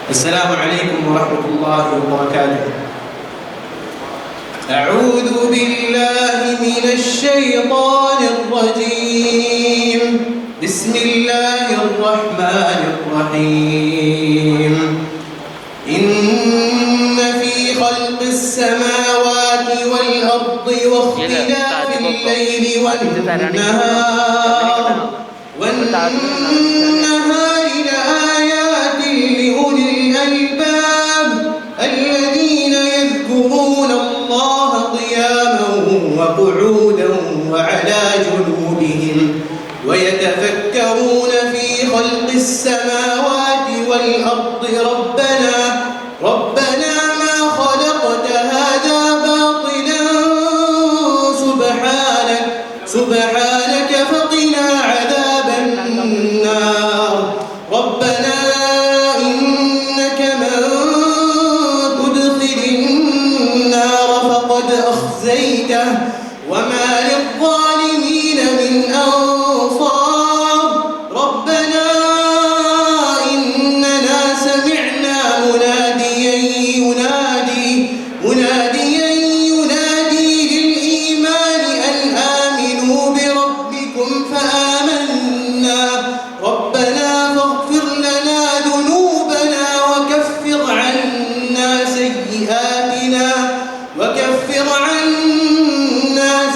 السلام عليكم ورحمة الله وبركاته. أعوذ بالله من الشيطان الرجيم. بسم الله الرحمن الرحيم. إن في خلق السماوات والأرض واختلاف الليل والنهار لآيات لأولي الألباب الذين يذكرون الله قياما وقعودا وعلى جنوبهم ويتفكرون في خلق السماوات والأرض ربنا ما خلقت هذا باطلا سبحانك فقنا عذاب النار. ربنا إنك من تدخل النار فقد أخزيته وما للظالمين من أنصار. ربنا إننا سمعنا مناديا ينادي للإيمان أن آمنوا بربكم فآمنا. ربنا فاغفر لنا ذنوبنا وكفر عنا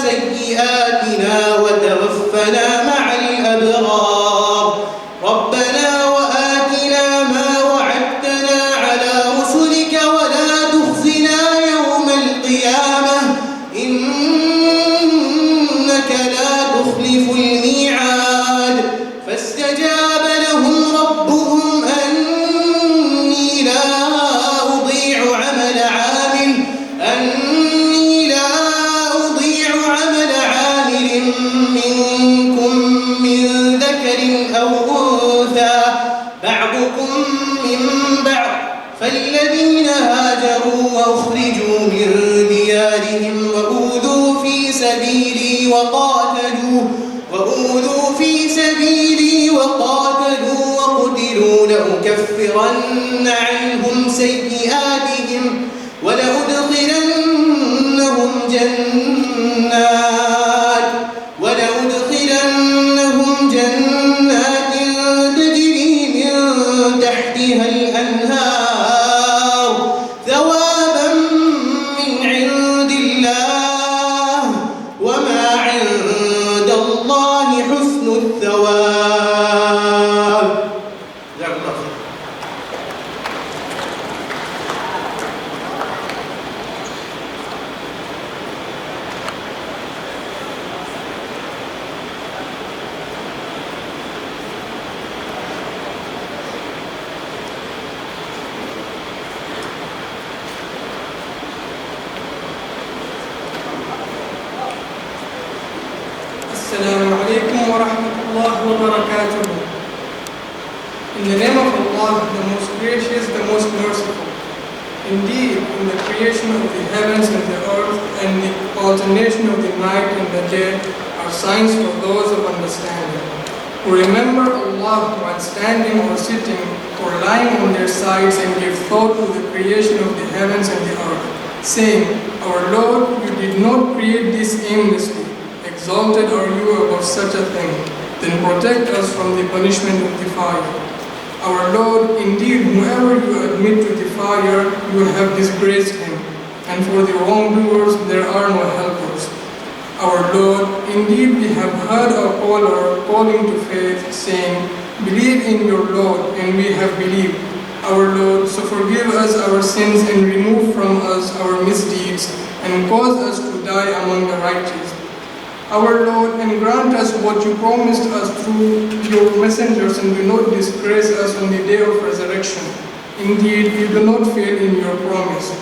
سيئاتنا وتوفنا مع الأبرار. ربنا وآتنا ما وعدتنا على رسلك ولا تخزنا يوم القيامة إنك لا تخلف الميعاد. فاستجاب لهم ربهم أني لا أضيع عمل عامل منكم من ذكر أو أنثى بعضكم من بعض. فالذين هاجروا وأخرجوا من ديارهم وأوذوا في سبيلي وقاتلوا وقتلوا لأكفرن عنهم سيئاتهم ولأدخلنهم جنات تجري من تحتها الأنهار ثوابا من عند الله وما عند الله حسن الثواب. Assalamu alaikum wa rahmatullahi wa barakatuh. In the name of Allah, the most gracious, the most merciful. Indeed, in the creation of the heavens and the earth and the alternation of the night and the day are signs for those of understanding, who remember Allah while standing or sitting or lying on their sides and give thought to the creation of the heavens and the earth, saying, Our Lord, you did not create this aimlessly. Exalted are you above such a thing, then protect us from the punishment of the fire. Our Lord, indeed, whoever you admit to the fire, you have disgraced him, and for the wrongdoers there are no helpers. Our Lord, indeed we have heard our caller calling to faith, saying, Believe in your Lord, and we have believed. Our Lord, so forgive us our sins and remove from us our misdeeds, and cause us to die among the righteous. Our Lord, and grant us what you promised us through your messengers, and do not disgrace us on the day of resurrection. Indeed, you do not fail in your promise.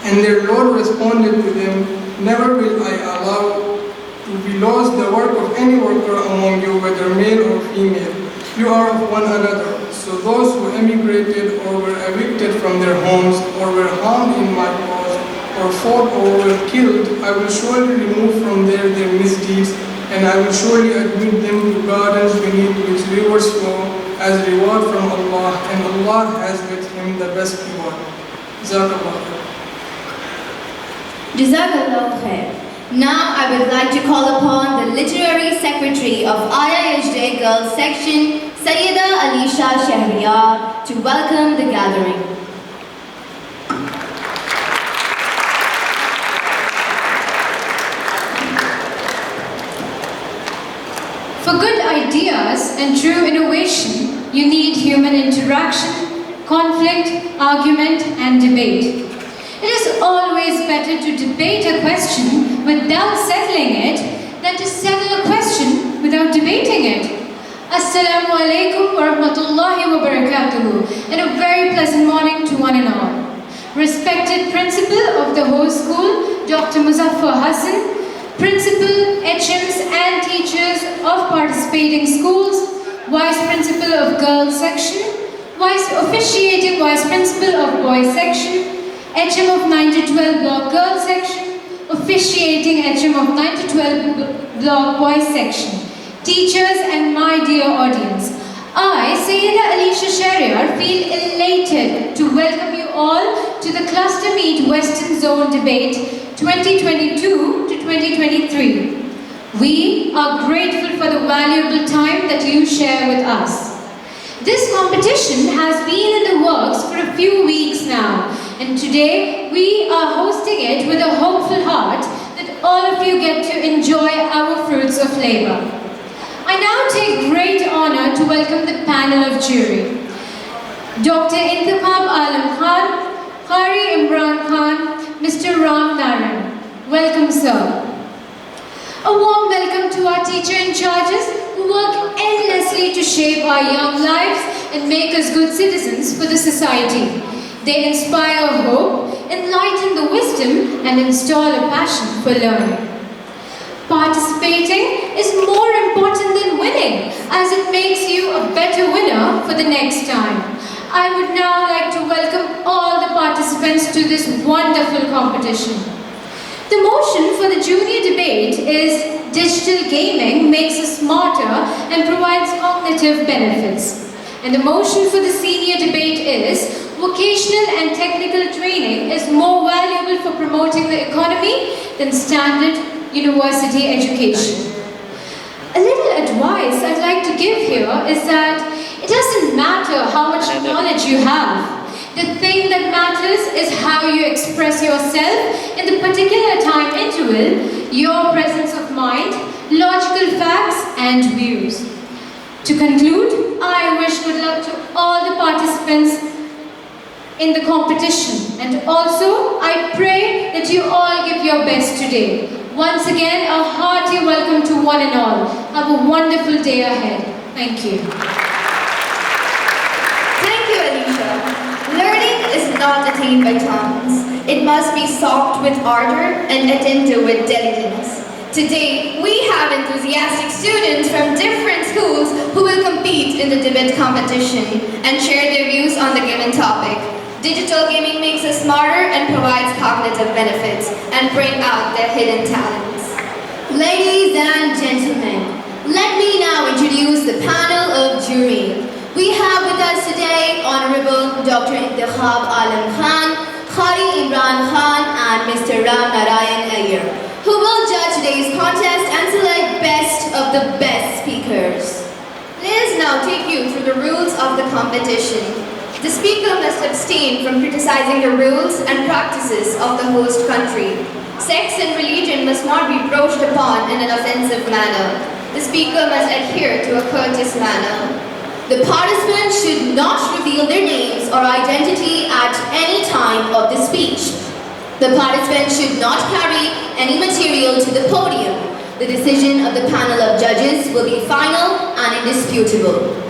And their Lord responded to them, Never will I allow to be lost the work of any worker among you, whether male or female. You are of one another. So those who emigrated or were evicted from their homes or were harmed in my cause or fought or were killed, I will surely remove from there their misdeeds, and I will surely admit them to gardens beneath which rivers flow as reward from Allah, and Allah has with him the best reward. Jazakallah. Jazakallah khair. Now I would like to call upon the Literary Secretary of IISJ Girls Section, Syeda Alisha Sharyar, to welcome the gathering. For good ideas and true innovation, you need human interaction, conflict, argument, and debate. It is always better to debate a question without settling it than to settle a question without debating it. Assalamu alaikum wa rahmatullahi wa barakatuhu, and a very pleasant morning to one and all. Respected Principal of the whole school, Dr. Muzaffar Hassan, Principal, HMs and teachers of participating schools, Vice Principal of Girls Section, Officiating Vice Principal of Boys Section, HM of 9 to 12 Block Girls Section, Officiating HM of 9 to 12 Block Boys Section, teachers and my dear audience. I, Syeda Alisha Sharyar, feel elated to welcome you all to the Cluster Meet Western Zone Debate 2022 to 2023. We are grateful for the valuable time that you share with us. This competition has been in the works for a few weeks now, and today we are hosting it with a hopeful heart that all of you get to enjoy our fruits of labor. I now take great honor to welcome the panel of jury. Dr. Intikhab Alam Khan, Qari Imran Khan, Mr. Ram Naran. Welcome, sir. A warm welcome to our teacher in charges who work endlessly to shape our young lives and make us good citizens for the society. They inspire hope, enlighten the wisdom, and install a passion for learning. Participating is more important than winning, as it makes you a better winner for the next time. I would now like to welcome all the participants to this wonderful competition. The motion for the junior debate is digital gaming makes us smarter and provides cognitive benefits. And the motion for the senior debate is vocational and technical training is more valuable for promoting the economy than standard university education. A little advice I'd like to give here is that it doesn't matter how much knowledge you have. The thing that matters is how you express yourself in the particular time interval, your presence of mind, logical facts, and views. To conclude, I wish good luck to all the participants in the competition, and also I pray that you all give your best today. Once again, a hearty welcome to one and all. Have a wonderful day ahead. Thank you. Thank you, Alisha. Learning is not attained by chance. It must be sought with ardor and attended with diligence. Today, we have enthusiastic students from different schools who will compete in the debate competition and share their views on the given topic. Digital gaming makes us smarter and provides cognitive benefits and bring out their hidden talents. Ladies and gentlemen, let me now introduce the panel of jury. We have with us today Honorable Dr. Intikhab Alam Khan, Qari Imran Khan, and Mr. Ram Narayan Iyer, who will judge today's contest and select best of the best speakers. Let us now take you through the rules of the competition. The speaker must abstain from criticizing the rules and practices of the host country. Sex and religion must not be broached upon in an offensive manner. The speaker must adhere to a courteous manner. The participants should not reveal their names or identity at any time of the speech. The participants should not carry any material to the podium. The decision of the panel of judges will be final and indisputable.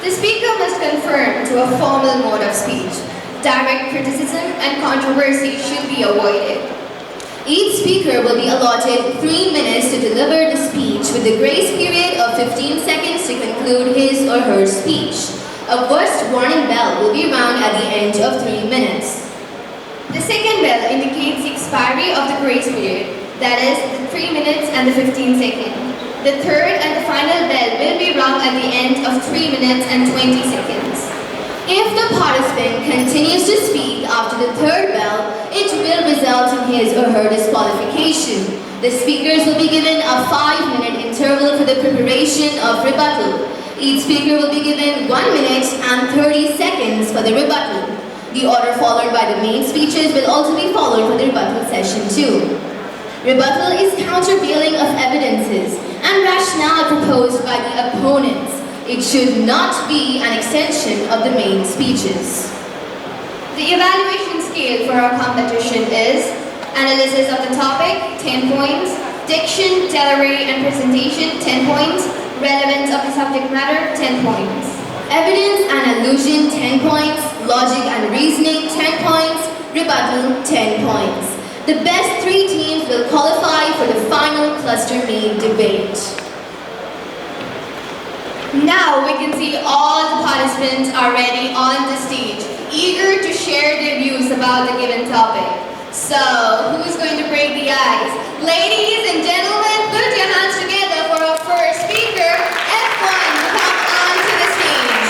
The speaker must conform to a formal mode of speech. Direct criticism and controversy should be avoided. Each speaker will be allotted 3 minutes to deliver the speech with a grace period of 15 seconds to conclude his or her speech. A first warning bell will be rung at the end of 3 minutes. The second bell indicates the expiry of the grace period, that is, the 3 minutes and the 15 seconds. The third and the final bell will be rung at the end of 3 minutes and 20 seconds. If the participant continues to speak after the third bell, it will result in his or her disqualification. The speakers will be given a 5-minute interval for the preparation of rebuttal. Each speaker will be given 1 minute and 30 seconds for the rebuttal. The order followed by the main speeches will also be followed for the rebuttal session too. Rebuttal is countervailing of evidences and rationale proposed by the opponents. It should not be an extension of the main speeches. The evaluation scale for our competition is analysis of the topic, 10 points, diction, delivery, and presentation, 10 points, relevance of the subject matter, 10 points. Evidence and allusion, 10 points. Logic and reasoning, 10 points. Rebuttal, 10 points. The best 3 teams will qualify for the final cluster main debate. Now we can see all the participants are ready on the stage, eager to share their views about the given topic. So, who's going to break the ice? Ladies and gentlemen, put your hands together for our first speaker, F1, come on to the stage.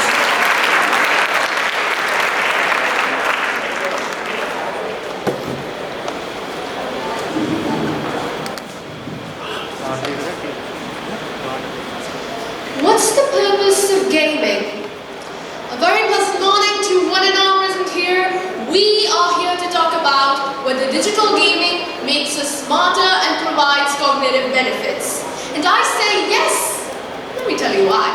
What's the purpose of gaming? A very pleasant morning to one and all present here. We are here to talk about whether digital gaming makes us smarter and provides cognitive benefits. And I say yes. Let me tell you why.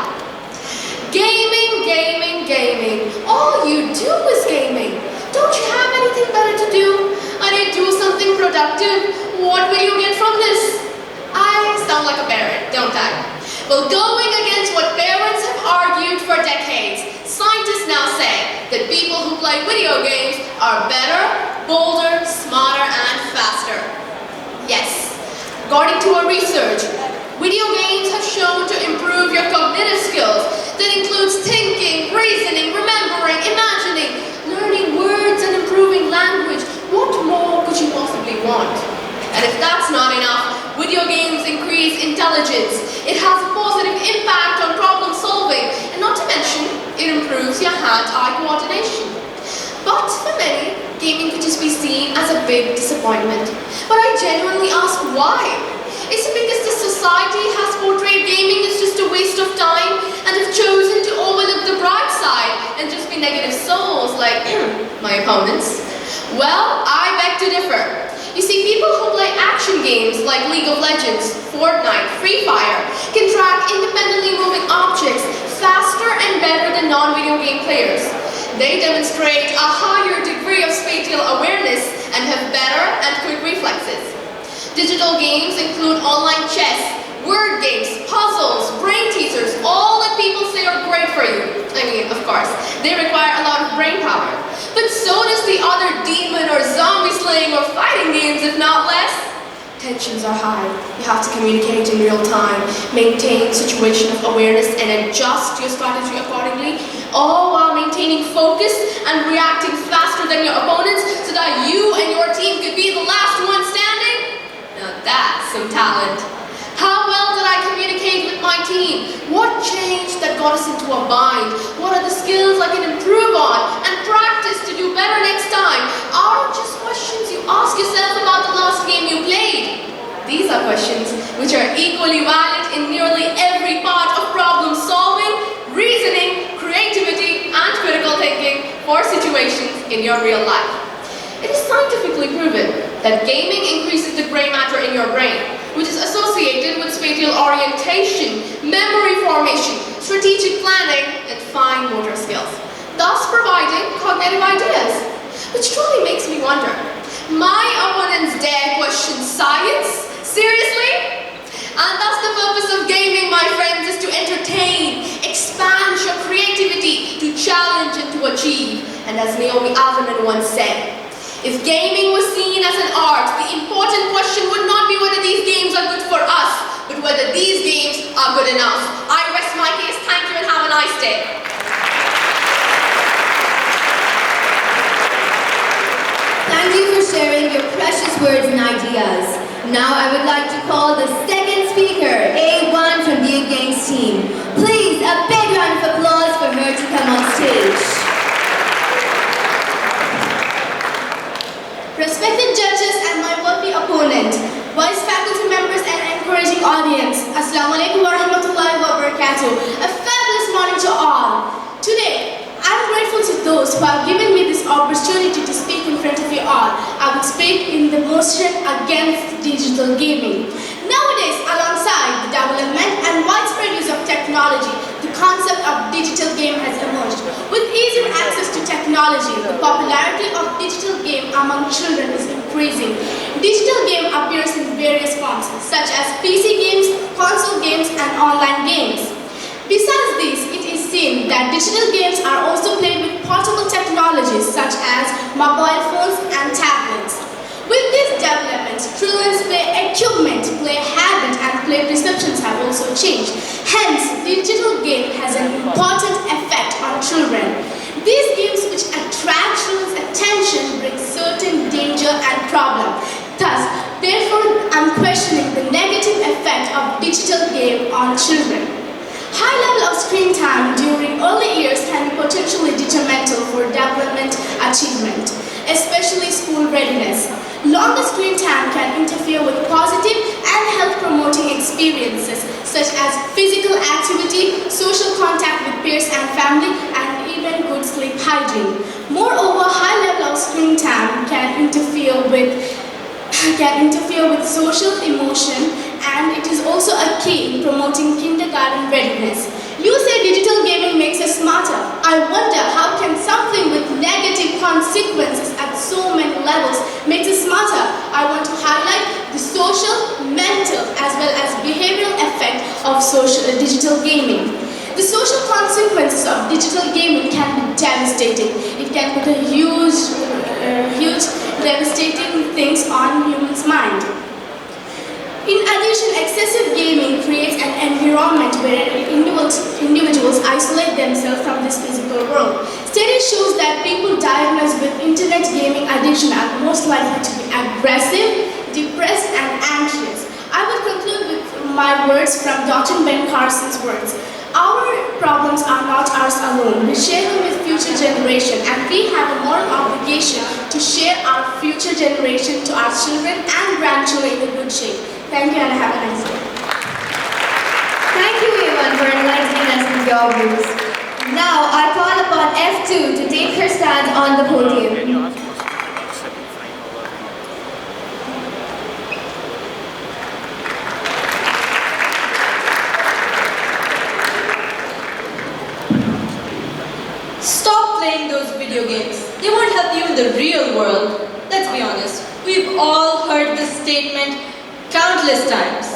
Gaming, gaming, gaming. All you do is gaming. Don't you have anything better to do? I didn't do something productive. What will you get from this? I sound like a parent, don't I? Well, going against what parents have argued for decades, scientists now say that people who play video games are better, bolder, smarter, and faster. Yes, according to our research, video games have shown to improve your cognitive skills. That includes thinking, reasoning, remembering, imagining, learning words, and improving language. What more could you possibly want? And if that's not enough, video games increase intelligence. It has a positive impact on problem solving, and not to mention, it improves your hand-eye coordination. But for many, gaming could just be seen as a big disappointment. But I genuinely ask why? Is it because the society has portrayed gaming as just a waste of time and have chosen to overlook the bright side and just be negative souls like my opponents? Well, I beg to differ. You see, people who play action games like League of Legends, Fortnite, Free Fire can track independently moving objects faster and better than non-video game players. They demonstrate a higher degree of spatial awareness and have better and quick reflexes. Digital games include online chess, word games, puzzles, brain teasers, all that people say are great for you. I mean, of course, they require a lot of brain power. But so does the other demon or zombie slaying or fighting games, if not less. Tensions are high. You have to communicate in real time, maintain situation of awareness, and adjust your strategy accordingly, all while maintaining focus and reacting faster than your opponents so that you and your team could be the last one standing. Now that's some talent. How well did I communicate with my team? What changed that got us into a bind? What are the skills I can improve on and practice to do better next time? Are just questions you ask yourself about the last game you played. These are questions which are equally valid in nearly every part of problem solving, reasoning, creativity, and critical thinking for situations in your real life. It is scientifically proven that gaming increases the gray matter in your brain, which is associated with spatial orientation, memory formation, strategic planning, and fine motor skills, thus providing cognitive ideas. Which truly makes me wonder, my opponents dare question science? Seriously? And thus the purpose of gaming, my friends, is to entertain, expand your creativity, to challenge and to achieve. And as Naomi Alderman once said, if gaming was seen as an art, the important question would not be whether these games are good for us, but whether these games are good enough. I rest my case. Thank you and have a nice day. words and ideas. Now I would like to call the second speaker, A1 from the Against team. Please, a big round of applause for her to come on stage. Respected judges and my worthy opponent, vice faculty members and encouraging audience, Assalamu alaikum wa rahmatullahi wa barakatuh. A fabulous morning to all. Today, I'm grateful to those who have given me this opportunity to speak in front of you all. I will speak in the motion against digital gaming. Nowadays, alongside the development and widespread use of technology, the concept of digital game has emerged. With easier access to technology, the popularity of digital game among children is increasing. Digital game appears in various forms, such as PC games, console games, and online games. Besides this, it is seen that digital games are also played with portable technologies such as mobile phones and tablets. With these developments, children's play equipment, play habit, and play perceptions have also changed. Hence, digital game has an important effect on children. These games which attract children's attention bring certain danger and problem. Thus, therefore, I'm questioning the negative effect of digital game on children. High level of screen time during early years can be potentially detrimental for development achievement, especially school readiness. Longer screen time can interfere with positive and health-promoting experiences such as physical activity, social contact with peers and family, and even good sleep hygiene. Moreover, high level of screen time can interfere with social emotion, and it is also a key in promoting kindergarten readiness. You say digital gaming makes us smarter. I wonder how can something with negative consequences at so many levels make us smarter? I want to highlight the social, mental, as well as behavioral effect of digital gaming. The social consequences of digital gaming can be devastating. It can put a huge devastating things on humans' mind. In addition, excessive gaming creates an environment where individuals isolate themselves from this physical world. Studies shows that people diagnosed with internet gaming addiction are most likely to be aggressive, depressed, and anxious. I will conclude with my words from Dr. Ben Carson's words. Our problems are not ours alone. We share them with future generation, and we have a moral obligation to share our future generation to our children and grandchildren in a good shape. Thank you and have a nice day. Thank you, everyone, for enlightening us with your views. Now, I call upon F2 to take her stand on the podium. Stop playing those video games. They won't help you in the real world. Let's be honest. We've all heard this statement countless times.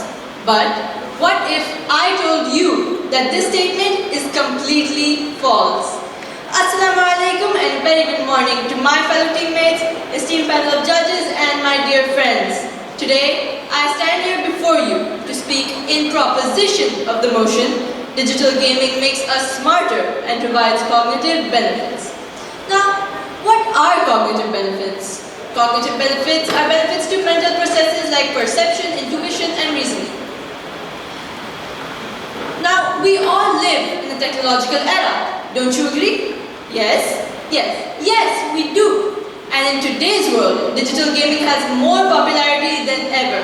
But what if I told you that this statement is completely false? Assalamu alaikum and very good morning to my fellow teammates, esteemed panel of judges, and my dear friends. Today, I stand here before you to speak in proposition of the motion, digital gaming makes us smarter and provides cognitive benefits. Now, what are cognitive benefits? Cognitive benefits are benefits to mental processes like perception, intuition, and reasoning. Now, we all live in a technological era. Don't you agree? Yes? Yes, we do. And in today's world, digital gaming has more popularity than ever.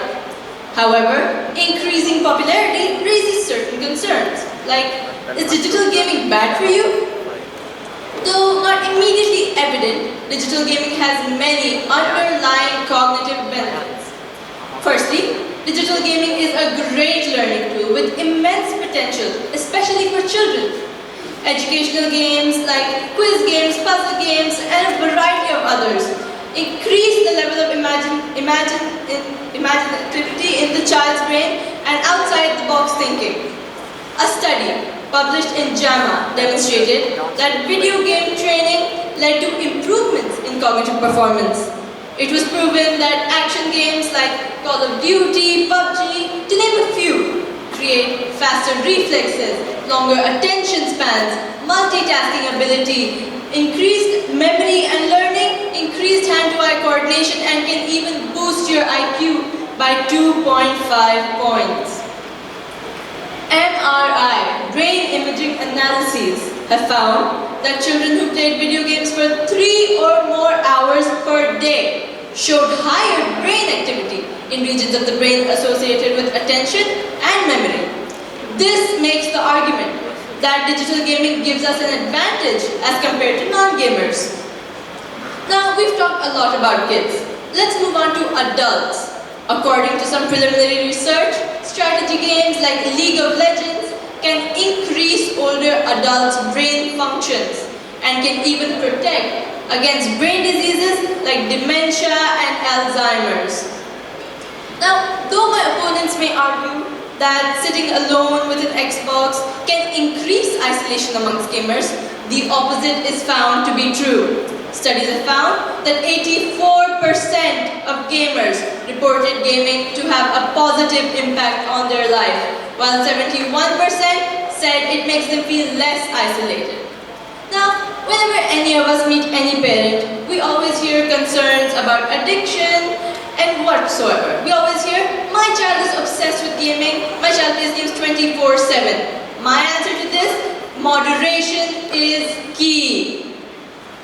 However, increasing popularity raises certain concerns. Like, is digital gaming bad for you? Though not immediately evident, digital gaming has many underlying cognitive benefits. Firstly, digital gaming is a great learning tool with immense potential, especially for children. Educational games like quiz games, puzzle games, and a variety of others increase the level of imaginativity in the child's brain and outside-the-box thinking. A study published in JAMA demonstrated that video game training led to improvements in cognitive performance. It was proven that action games like Call of Duty, PUBG, to name a few, create faster reflexes, longer attention spans, multitasking ability, increased memory and learning, increased increased hand-to-eye coordination and can even boost your IQ by 2.5 points. MRI, brain imaging analyses, have found that children who played video games for 3 or more hours per day showed higher brain activity in regions of the brain associated with attention and memory. This makes the argument that digital gaming gives us an advantage as compared to non-gamers. Now, we've talked a lot about kids. Let's move on to adults. According to some preliminary research, strategy games like League of Legends can increase older adults' brain functions and can even protect against brain diseases like dementia and Alzheimer's. Now, though my opponents may argue that sitting alone with an Xbox can increase isolation amongst gamers, the opposite is found to be true. Studies have found that 84% of gamers reported gaming to have a positive impact on their life, while 71% said it makes them feel less isolated. Now, whenever any of us meet any parent, we always hear concerns about addiction and whatsoever. We always hear, my child is obsessed with gaming, my child plays games 24/7. My answer to this, moderation is key.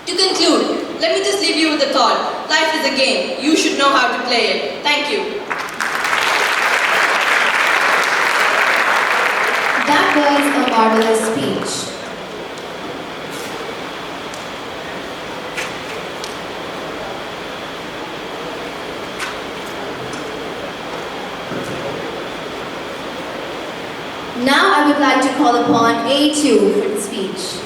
To conclude, let me just leave you with a thought. Life is a game. You should know how to play it. Thank you. That was a marvelous speech. Now I would like to call upon A2 for the speech.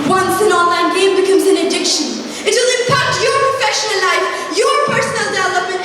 Once an online game becomes an addiction, it will impact your professional life, your personal development,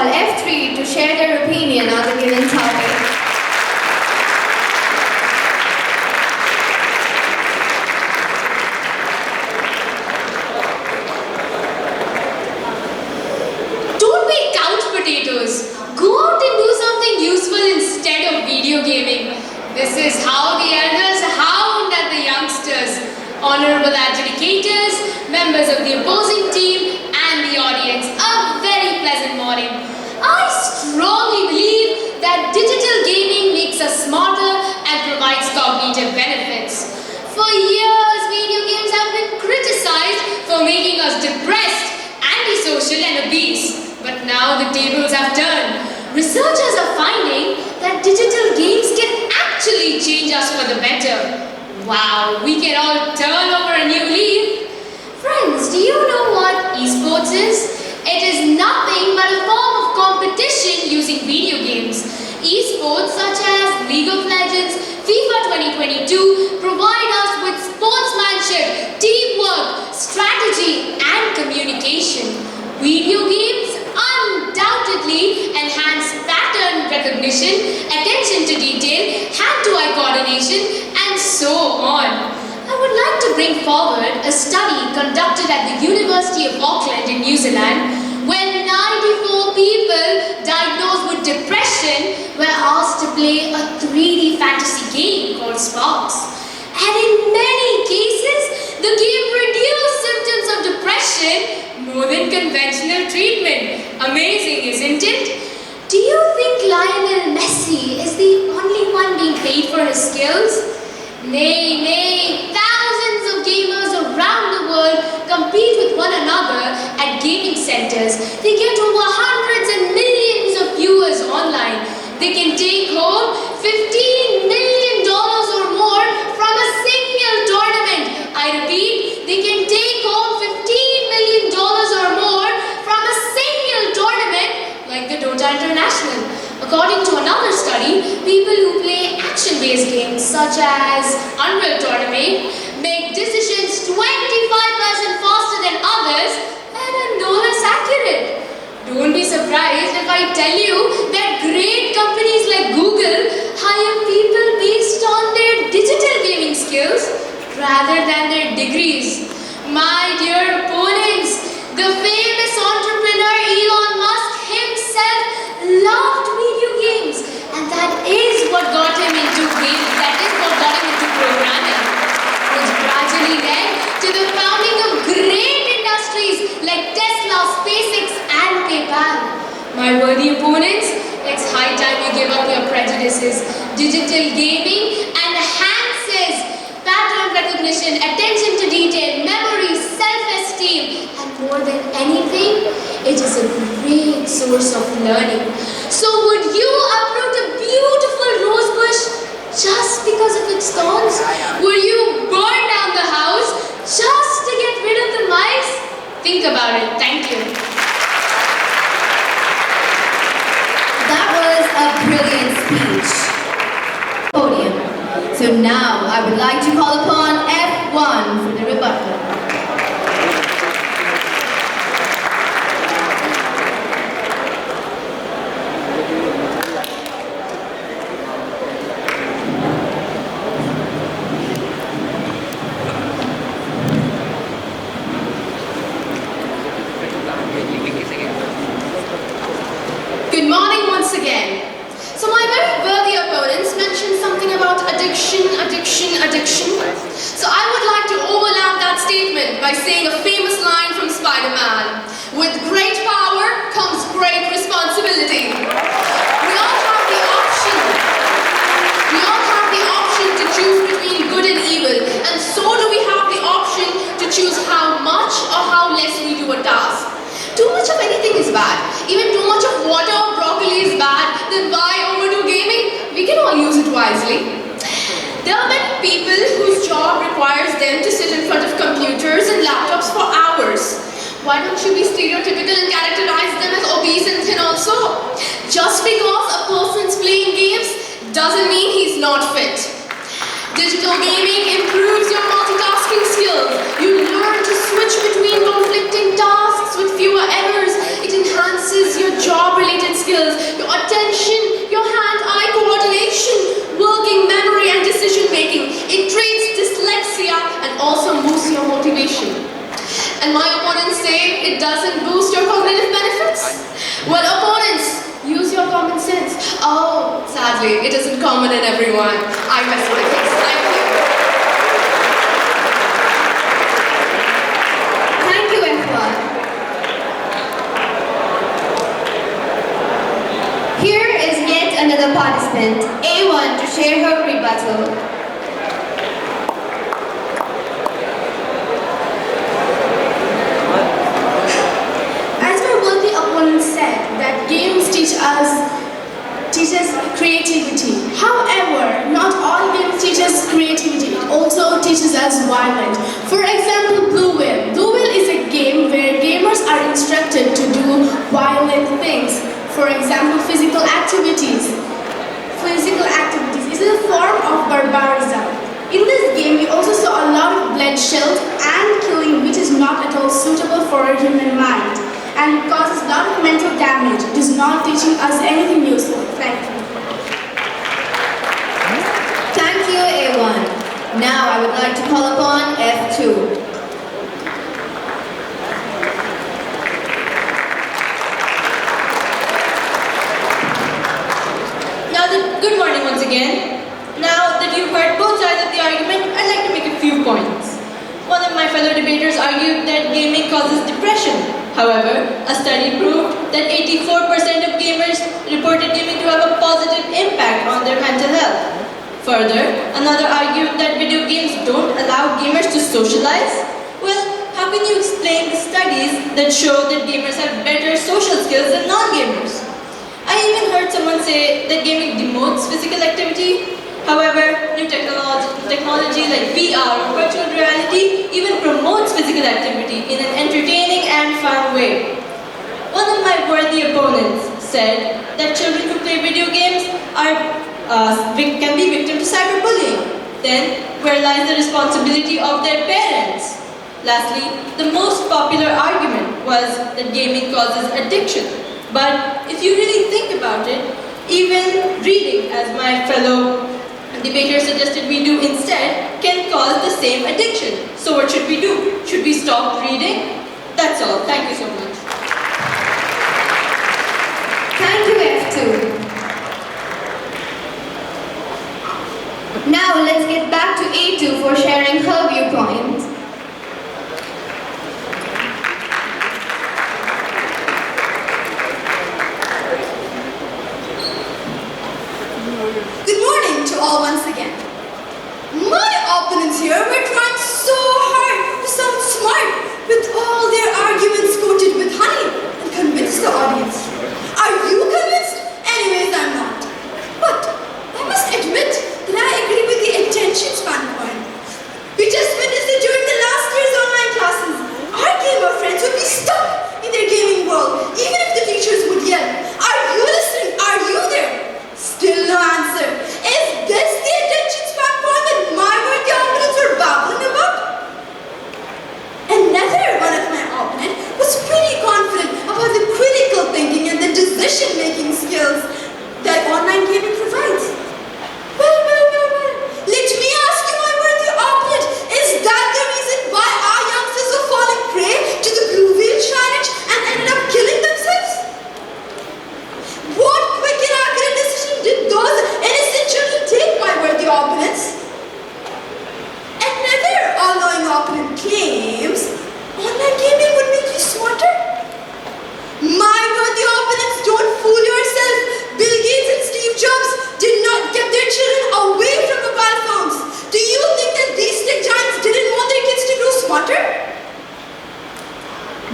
call F3 to share their opinion on the given topic. Don't be couch potatoes. Go out and do something useful instead of video gaming. This is how the elders hound at the youngsters. Honorable adjudicators, members of the opposing team, and the audience, a very pleasant morning. I strongly believe that digital gaming makes us smarter and provides cognitive benefits. For years, video games have been criticized for making us depressed, antisocial, and obese. But now the tables have turned. Researchers are finding that digital games can actually change us for the better. Wow, we can all turn over a new leaf. Friends, do you know what esports is? It is nothing but a form of competition using video games. Esports such as League of Legends, FIFA 2022 provide us with sportsmanship, teamwork, strategy, and communication. Video games undoubtedly enhance pattern recognition, attention to detail, hand-to-eye coordination, and so on. I would like to bring forward a study conducted at the University of Auckland in New Zealand, when 94 people diagnosed with depression were asked to play a 3D fantasy game called Sparks. And in many cases, the game reduced symptoms of depression more than conventional treatment. Amazing, isn't it? Do you think Lionel Messi is the only one being paid for his skills? Nay, nay, thousands of gamers around the world compete with one another at gaming centers. They get over hundreds and millions of viewers online. They can take home $15 million or more from a single tournament. I repeat, they can take home $15 million or more from a single tournament like the Dota International. According to another study, people who play action-based games such as Unreal Tournament make decisions 25% faster than others and are no less accurate. Don't be surprised if I tell you that great companies like Google hire people based on their digital gaming skills rather than their degrees. My dear opponents, the famous entrepreneur Elon Musk himself loved video games, and that is what got him into programming, which gradually led to the founding of great industries like Tesla, SpaceX, and PayPal. My worthy opponents, it's high time you give up your prejudices. Digital gaming enhances pattern recognition, attention to detail, memory, self-esteem, and more than anything, it is a great source of learning. So would you uproot a beautiful rose bush just because of its thorns? Would you burn down the house just to get rid of the mice? Think about it. Thank you. That was a brilliant speech. Podium. So now I would like to call upon F1 for the rebuttal. Good morning once again. So my very worthy opponents mentioned something about addiction. So I would like to overlap that statement by saying a famous line from Spider-Man. With great power comes great responsibility. We all have the option to choose between good and evil, and so do we have the option to choose how much or how less we do a task. Too much of anything is bad. Even too much of water or broccoli is bad. Then why overdo gaming? We can all use it wisely. There are many people whose job requires them to sit in front of computers and laptops for hours. Why don't you be stereotypical and characterize them as obese and thin also? Just because a person's playing games doesn't mean he's not fit. Digital gaming improves your multitasking skills. You learn to switch between conflicting tasks with fewer errors. It enhances your job-related And my opponents say it doesn't boost your cognitive benefits. Well, opponents, use your common sense. Oh, sadly, it isn't common in everyone. I rest my case. Thank you. Thank you, everyone. Here is yet another participant, A1, to share her rebuttal. As my worthy opponent said, that games teaches creativity. However, not all games teach us creativity. It also teaches us violence. For example, Blue Whale. Blue Whale is a game where gamers are instructed to do violent things. For example, physical activities. Physical activities is a form of barbarism. In this game, we also saw a lot of bloodshed and killing, which is not at all suitable for a human mind. And it causes a lot of mental damage. It is not teaching us anything useful. Thank you. Thank you, A1. Now I would like to call upon F2. Good morning once again. Now that you've heard both sides of the argument, I'd like to make a few points. One of my fellow debaters argued that gaming causes depression. However, a study proved that 84% of gamers reported gaming to have a positive impact on their mental health. Further, another argued that video games don't allow gamers to socialize. Well, how can you explain the studies that show that gamers have better social skills than non-gamers? I even heard someone say that gaming demotes physical activity. However, new technology like VR or virtual reality even promotes physical activity in an entertaining and fun way. One of my worthy opponents said that children who play video games can be victim to cyberbullying. Then, where lies the responsibility of their parents? Lastly, the most popular argument was that gaming causes addiction. But if you really think about it, even reading, as my fellow debater suggested we do instead, can cause the same addiction. So what should we do? Should we stop reading? That's all. Thank you so much. Thank you, F2. Now let's get back to A2 for sharing her viewpoint. Good morning to all once again. My opponents here were trying so hard to sound smart with all their arguments coated with honey and convince the audience. Are you convinced? Anyways, I'm not. But I must admit that I agree with the attention span point. We just witnessed it during the last year's online classes. Our gamer friends would be stuck in their gaming world even if the teachers would yell, "Are you listening? Are you there?" Still no answer. Is this the attention span point that my worthy opponents were babbling about? Another one of my opponents was pretty confident about the critical thinking and the decision-making skills that online gaming provides. Well. Let me ask you, my worthy opponent, is that the reason why our youngsters are falling prey to the blue whale challenge and ended up killing themselves? What quick and accurate decision did those innocent children take, my worthy opponents? Another all-knowing opponent claims online gaming would make you smarter. My worthy opponents, don't fool yourself. Bill Gates and Steve Jobs did not get their children away from mobile phones. Do you think that these tech giants didn't want their kids to grow smarter?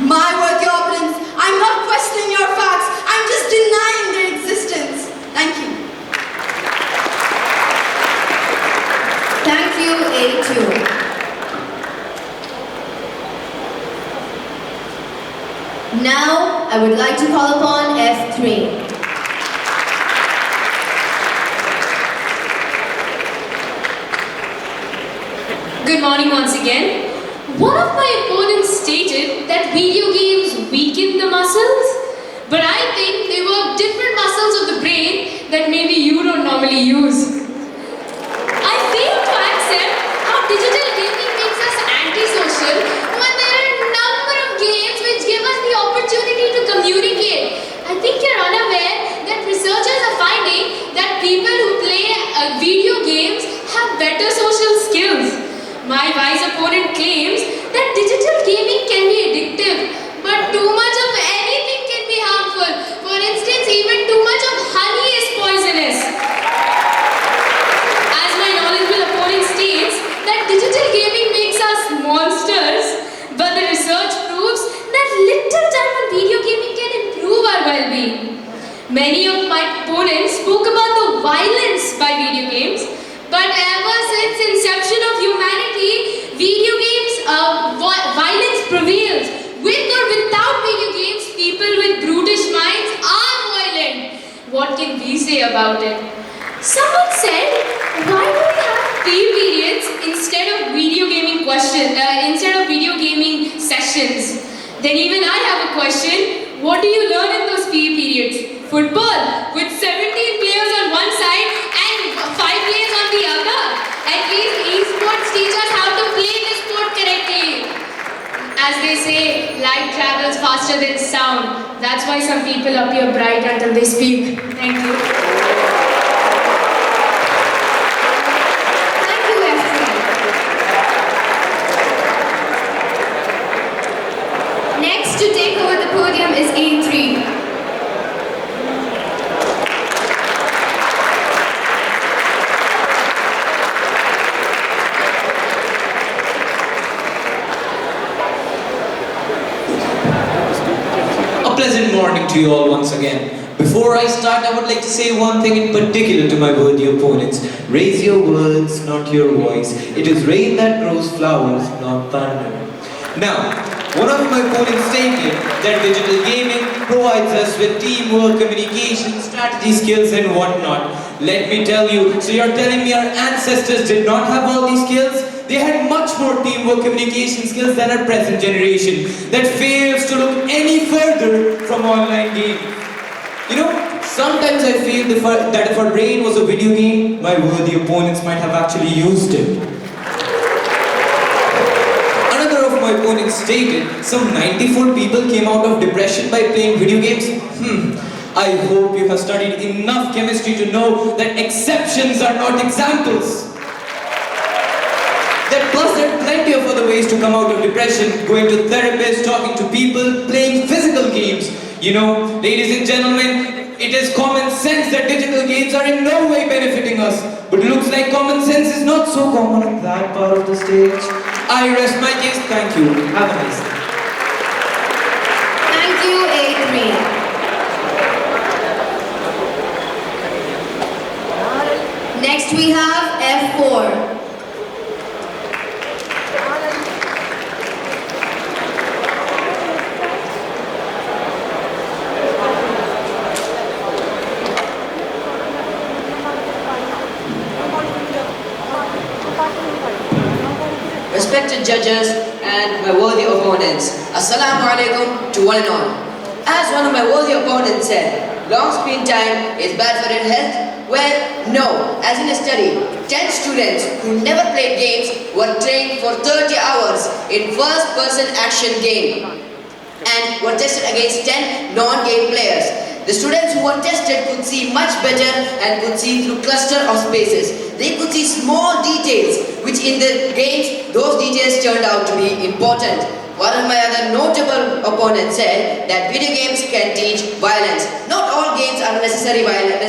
My worthy opponents, I'm not questioning your facts. I'm just denying their existence. Thank you. Thank you, A2. Now, I would like to call upon F3. Good morning once again. One of my opponents stated that video games weaken the muscles, but I think they work different muscles of the brain that maybe you don't normally use. I fail to accept how digital gaming makes us antisocial when there are a number something we say about it. Someone said, why do we have PE periods instead of video gaming sessions? Then even I have a question. What do you learn in those PE periods? Football with 17 players on one side and 5 players on the other. At least esports teach us how to play the sport correctly. As they say, light travels faster than sound. That's why some people appear bright until they speak. Thank you. Thank you, F3. Next to take over the podium is A3. Pleasant morning to you all once again. Before I start, I would like to say one thing in particular to my worthy opponents. Raise your words, not your voice. It is rain that grows flowers, not thunder. Now, one of my opponents stated that digital gaming provides us with teamwork, communication, strategy skills and whatnot. Let me tell you, so you're telling me our ancestors did not have all these skills? They had much more teamwork, communication skills than our present generation that fails to look any further from online gaming. You know, sometimes I feel that if our brain was a video game, my worthy opponents might have actually used it. Another of my opponents stated some 94 people came out of depression by playing video games. I hope you have studied enough chemistry to know that exceptions are not examples. That plus there are plenty of other ways to come out of depression, going to therapists, talking to people, playing physical games. You know, ladies and gentlemen, it is common sense that digital games are in no way benefiting us. But it looks like common sense is not so common on that part of the stage. I rest my case. Thank you. Have a nice day. Thank you, A3. Next we have F4. Respected judges and my worthy opponents, Assalamu alaikum to one and all. As one of my worthy opponents said, long screen time is bad for your health. Well, no. As in a study, 10 students who never played games were trained for 30 hours in first-person action game and were tested against 10 non-game players. The students who were tested could see much better and could see through cluster of spaces. They could see small details, which in the games, those details turned out to be important. One of my other notable opponents said that video games can teach violence. Not all games are necessarily violent.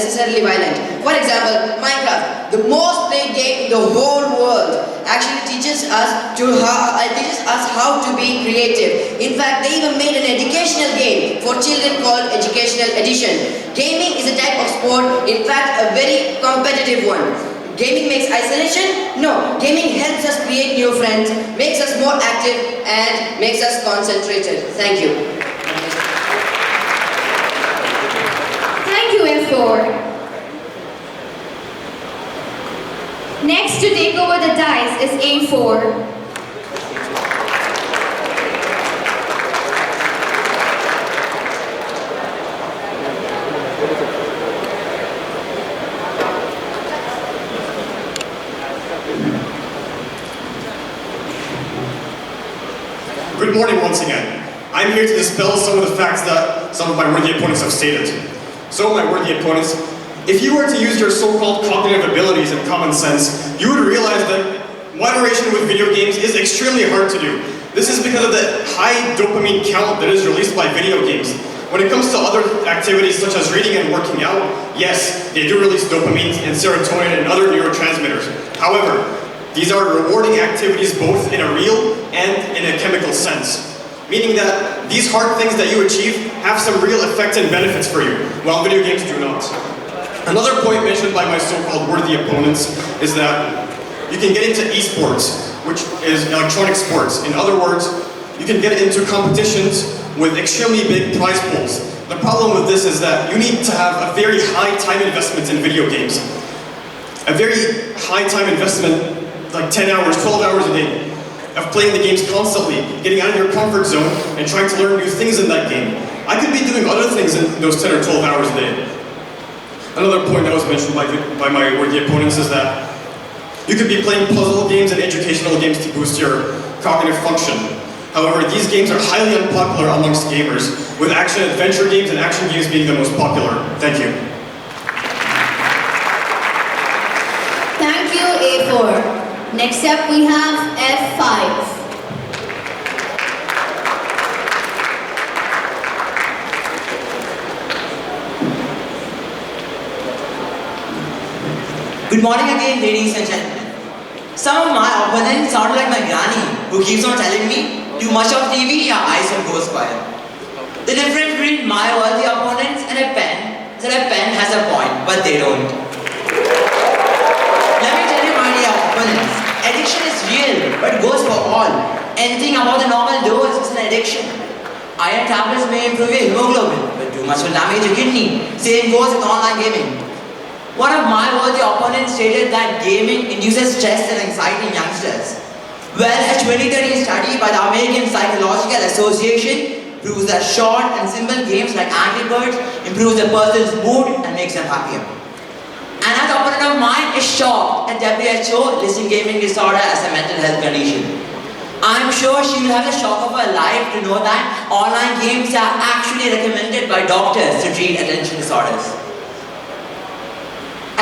For example, Minecraft, the most played game in the whole world, actually teaches us how to be creative. In fact, they even made an educational game for children called Educational Edition. Gaming is a type of sport, in fact, a very competitive one. Gaming makes isolation? No. Gaming helps us create new friends, makes us more active, and makes us concentrated. Thank you. Thank you, F4. Next to take over the dice is A4. Good morning once again. I'm here to dispel some of the facts that some of my worthy opponents have stated. So my worthy opponents, if you were to use your so-called cognitive abilities and common sense, you would realize that moderation with video games is extremely hard to do. This is because of the high dopamine count that is released by video games. When it comes to other activities such as reading and working out, yes, they do release dopamine and serotonin and other neurotransmitters. However, these are rewarding activities both in a real and in a chemical sense, meaning that these hard things that you achieve have some real effects and benefits for you, while video games do not. Another point mentioned by my so-called worthy opponents is that you can get into esports, which is electronic sports. In other words, you can get into competitions with extremely big prize pools. The problem with this is that you need to have a very high time investment in video games. A very high time investment, like 10 hours, 12 hours a day, of playing the games constantly, getting out of your comfort zone, and trying to learn new things in that game. I could be doing other things in those 10 or 12 hours a day. Another point that was mentioned by my worthy opponents is that you could be playing puzzle games and educational games to boost your cognitive function. However, these games are highly unpopular amongst gamers, with action-adventure games and action games being the most popular. Thank you. Thank you, A4. Next up, we have F5. Good morning again, ladies and gentlemen. Some of my opponents sound like my granny, who keeps on telling me, too much of TV, your eyes will go spoil. The difference between my worthy opponents and a pen is that a pen has a point, but they don't. Let me tell you, my dear opponents, addiction is real, but goes for all. Anything above the normal dose is an addiction. Iron tablets may improve your hemoglobin, but too much will damage your kidney. Same goes with online gaming. One of my worthy opponents stated that gaming induces stress and anxiety in youngsters. Well, a 2013 study by the American Psychological Association proves that short and simple games like Angry Birds improves a person's mood and makes them happier. Another opponent of mine is shocked at WHO listing gaming disorder as a mental health condition. I'm sure she will have the shock of her life to know that online games are actually recommended by doctors to treat attention disorders.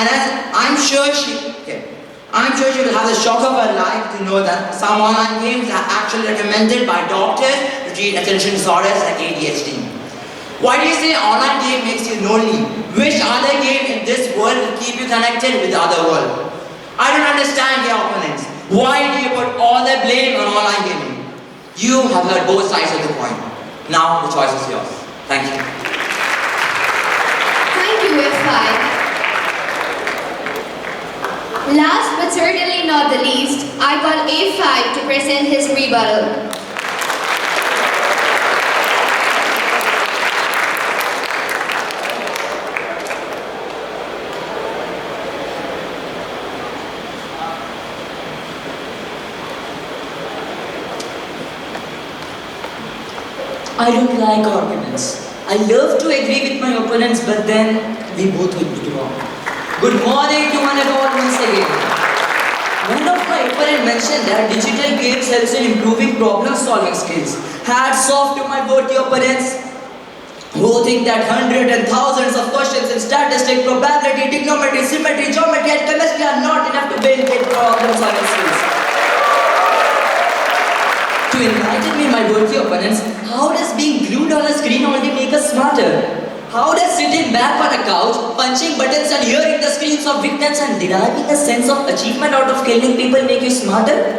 And I'm sure she will have the shock of her life to know that some online games are actually recommended by doctors to treat attention disorders like ADHD. Why do you say online game makes you lonely? Which other game in this world will keep you connected with the other world? I don't understand your opponents. Why do you put all the blame on online gaming? You have heard both sides of the coin. Now the choice is yours. Thank you. Thank you, F5. Last but certainly not the least, I call A5 to present his rebuttal. I don't like arguments. I love to agree with my opponents, but then we both will be wrong. Good morning to one and all once again. One of my opponents mentioned that digital games helps in improving problem-solving skills. Hats off to my worthy opponents who think that hundreds and thousands of questions in statistics, probability, trigonometry, symmetry, geometry, and chemistry are not enough to build problem-solving skills. To enlighten me, my worthy opponents, how does being glued on a screen only make us smarter? How does sitting back on a couch, punching buttons and hearing the screams of victims and deriving a sense of achievement out of killing people make you smarter?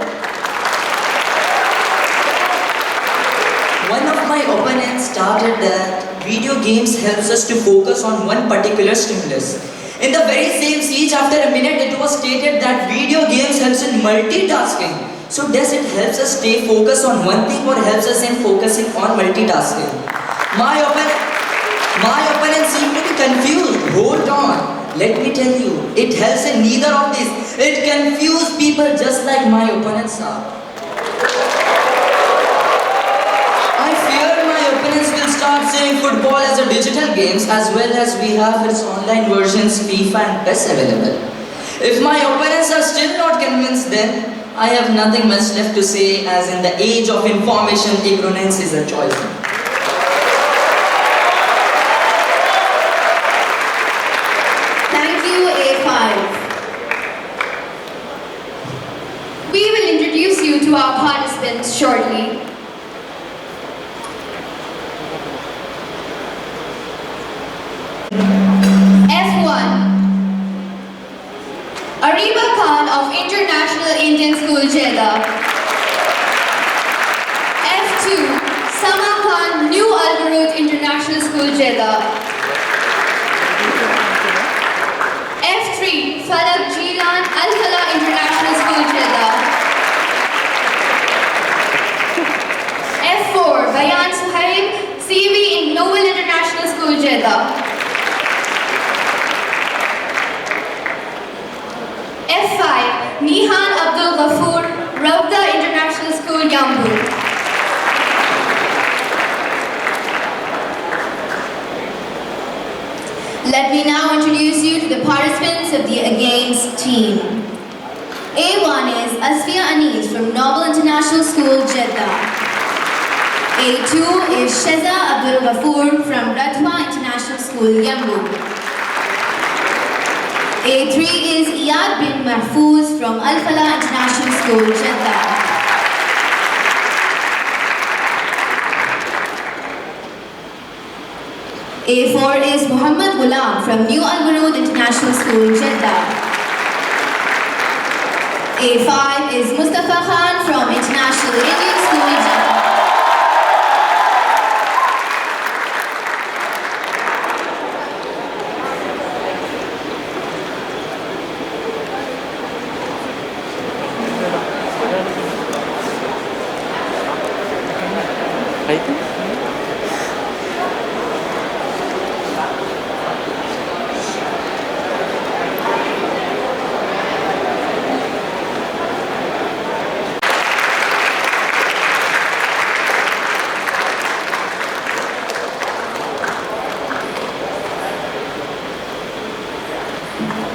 One of my opponents started that video games helps us to focus on one particular stimulus. In the very same speech, after a minute, it was stated that video games helps in multitasking. So does it helps us stay focused on one thing or helps us in focusing on multitasking? My opponents seem to be confused. Hold on. Let me tell you, it helps in neither of these. It confuses people just like my opponents are. I fear my opponents will start saying football as a digital games as well as we have its online versions FIFA and PES available. If my opponents are still not convinced, then I have nothing much left to say, as in the age of information, ignorance is a choice. Thank you, A5. We will introduce you to our participants shortly. F1. Ariba Khan of International Indian School, Jeddah. F2. Sama Khan, New Alvarud International School, Jeddah. F3. Falak Jilan, Al-Khala International School, Jeddah. F4. Bayan Suhaib, CV in Noble International School, Jeddah. F5, Nihan Abdul Ghafoor, Rawda International School, Yambu. Let me now introduce you to the participants of the Against team. A1 is Asfiya Anis from Noble International School, Jeddah. A2 is Sheza Abdul Ghafoor from Radwa International School, Yambu. A3 is Iyad bin Mahfouz from Al-Falah International School, Jeddah. A4 is Muhammad Ghulam from New Al-Warud International School, Jeddah. A5 is Mustafa Khan from International Indian School, Jeddah.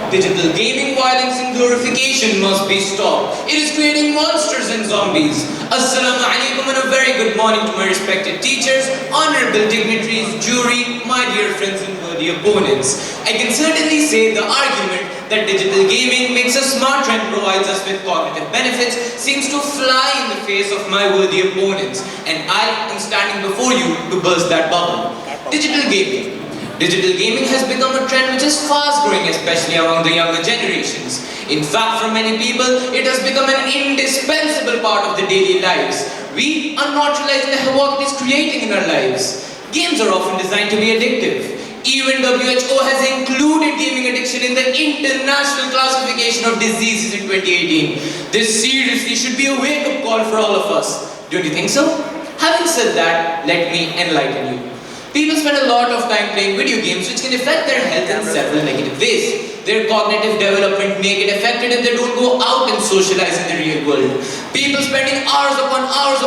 Digital gaming violence and glorification must be stopped. It is creating monsters and zombies. Assalamu alaikum and a very good morning to my respected teachers, honorable dignitaries, jury, my dear friends and worthy opponents. I can certainly say the argument that digital gaming makes us smarter and provides us with cognitive benefits seems to fly in the face of my worthy opponents, and I am standing before you to burst that bubble. Digital gaming. Digital gaming has become a trend which is fast growing, especially among the younger generations. In fact, for many people, it has become an indispensable part of their daily lives. We are not realizing the havoc it is creating in our lives. Games are often designed to be addictive. Even WHO has included gaming addiction in the International Classification of Diseases in 2018. This seriously should be a wake-up call for all of us. Don't you think so? Having said that, let me enlighten you. People spend a lot of time playing video games which can affect their health in several negative ways. Their cognitive development may get affected if they don't go out and socialize in the real world. People spending hours upon hours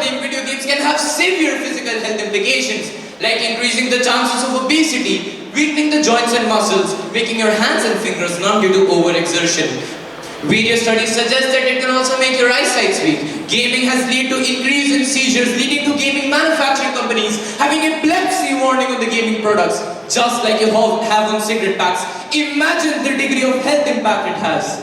playing video games can have severe physical health implications, like increasing the chances of obesity, weakening the joints and muscles, making your hands and fingers numb due to overexertion. Video studies suggest that it can also make your eyesight weak. Gaming has led to increase in seizures, leading to gaming manufacturing companies having epilepsy warning on the gaming products, just like you have on cigarette packs. Imagine the degree of health impact it has.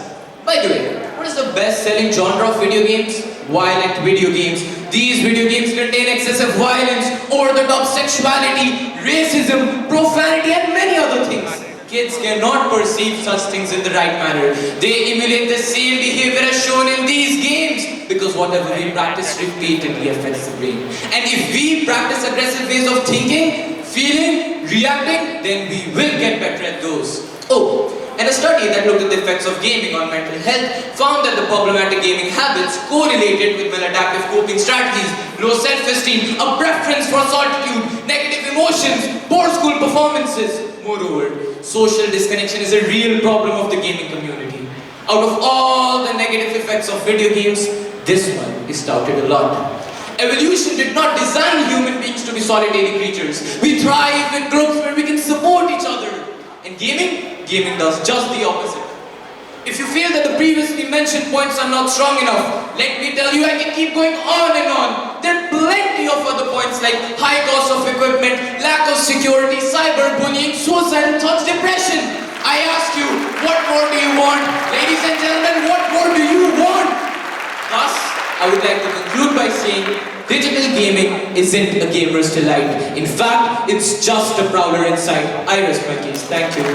By the way, what is the best-selling genre of video games? Violent video games. These video games contain excessive violence, over-the-top sexuality, racism, profanity, and many other things. Kids cannot perceive such things in the right manner. They emulate the same behavior as shown in these games because whatever we practice repeatedly affects the brain. And if we practice aggressive ways of thinking, feeling, reacting, then we will get better at those. Oh, and a study that looked at the effects of gaming on mental health found that the problematic gaming habits correlated with maladaptive coping strategies, low self-esteem, a preference for solitude, negative emotions, poor school performances. Moreover, social disconnection is a real problem of the gaming community. Out of all the negative effects of video games, this one is touted a lot. Evolution did not design human beings to be solitary creatures. We thrive in groups where we can support each other. And gaming does just the opposite. If you feel that the previously mentioned points are not strong enough, let me tell you I can keep going on and on. There are plenty of other points like high cost of equipment, lack of security, cyberbullying, suicidal thoughts, depression. I ask you, what more do you want? Ladies and gentlemen, what more do you want? Thus, I would like to conclude by saying, digital gaming isn't a gamer's delight. In fact, it's just a prowler inside. I rest my case. Thank you.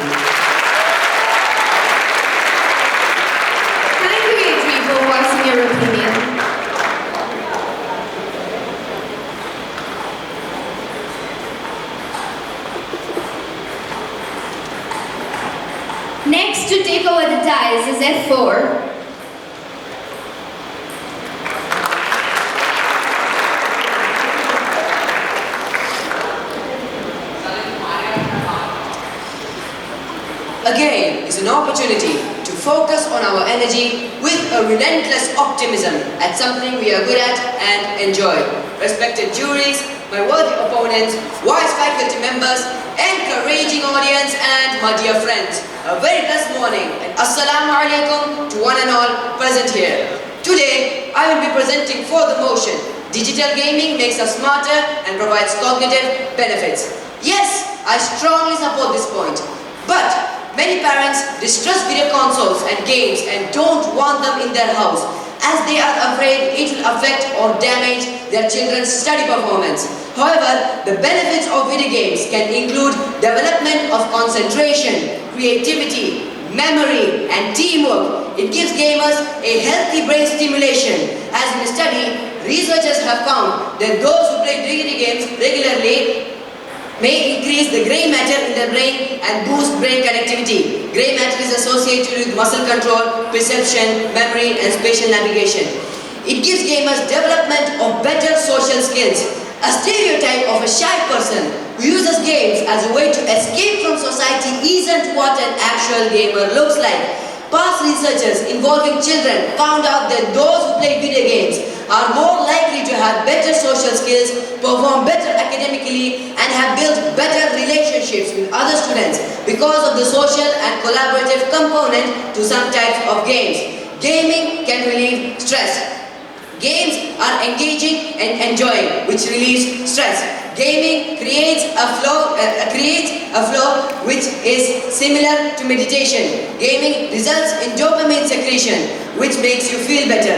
Thank you, A3, for voicing your opinion. Next to take over the dice is F4. A game is an opportunity to focus on our energy with a relentless optimism at something we are good at and enjoy. Respected juries, my worthy opponents, wise faculty members, encouraging audience, and my dear friends, a very blessed morning and assalamu alaikum to one and all present here. Today, I will be presenting for the motion, digital gaming makes us smarter and provides cognitive benefits. Yes, I strongly support this point, but many parents distrust video consoles and games and don't want them in their house as they are afraid it will affect or damage their children's study performance. However, the benefits of video games can include development of concentration, creativity, memory, and teamwork. It gives gamers a healthy brain stimulation. As in a study, researchers have found that those who play video games regularly may increase the grey matter in their brain and boost brain connectivity. Grey matter is associated with muscle control, perception, memory, and spatial navigation. It gives gamers development of better social skills. A stereotype of a shy person who uses games as a way to escape from society isn't what an actual gamer looks like. Past researchers involving children found out that those who play video games are more likely to have better social skills, perform better academically, and have built better relationships with other students because of the social and collaborative component to some types of games. Gaming can relieve stress. Games are engaging and enjoying, which relieves stress. Gaming creates a flow which is similar to meditation. Gaming results in dopamine secretion, which makes you feel better.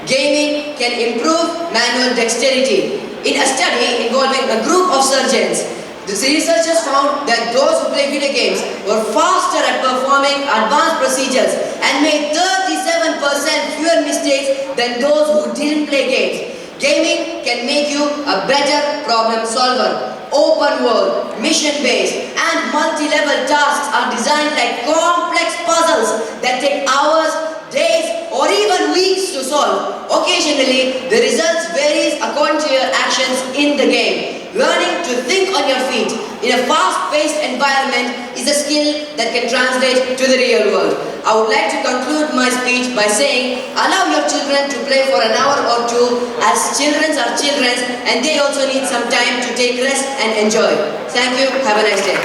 Gaming can improve manual dexterity. In a study involving a group of surgeons, the researchers found that those who play video games were faster at performing advanced procedures and made 37% fewer mistakes than those who didn't play games. Gaming can make you a better problem solver. Open world, mission-based, and multi-level tasks are designed like complex puzzles that take hours, days, or even weeks to solve. Occasionally, the results varies according to your actions in the game. Learning to think on your feet in a fast-paced environment is a skill that can translate to the real world. I would like to conclude my speech by saying, allow your children to play for an hour or two, as children are children and they also need some time to take rest and enjoy. Thank you. Have a nice day.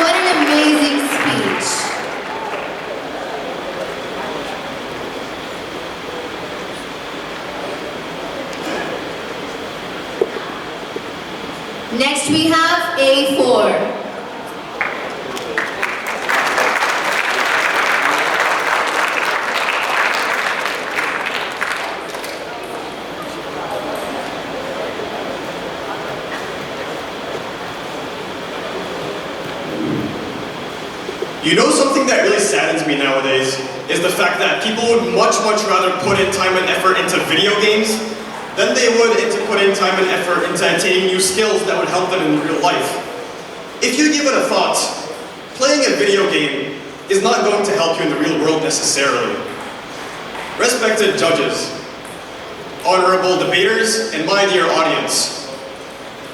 What an amazing speech. Next we have A4. You know, something that really saddens me nowadays is the fact that people would much rather put in time and effort into video games than they would put in time and effort into attaining new skills that would help them in real life. If you give it a thought, playing a video game is not going to help you in the real world necessarily. Respected judges, honorable debaters, and my dear audience,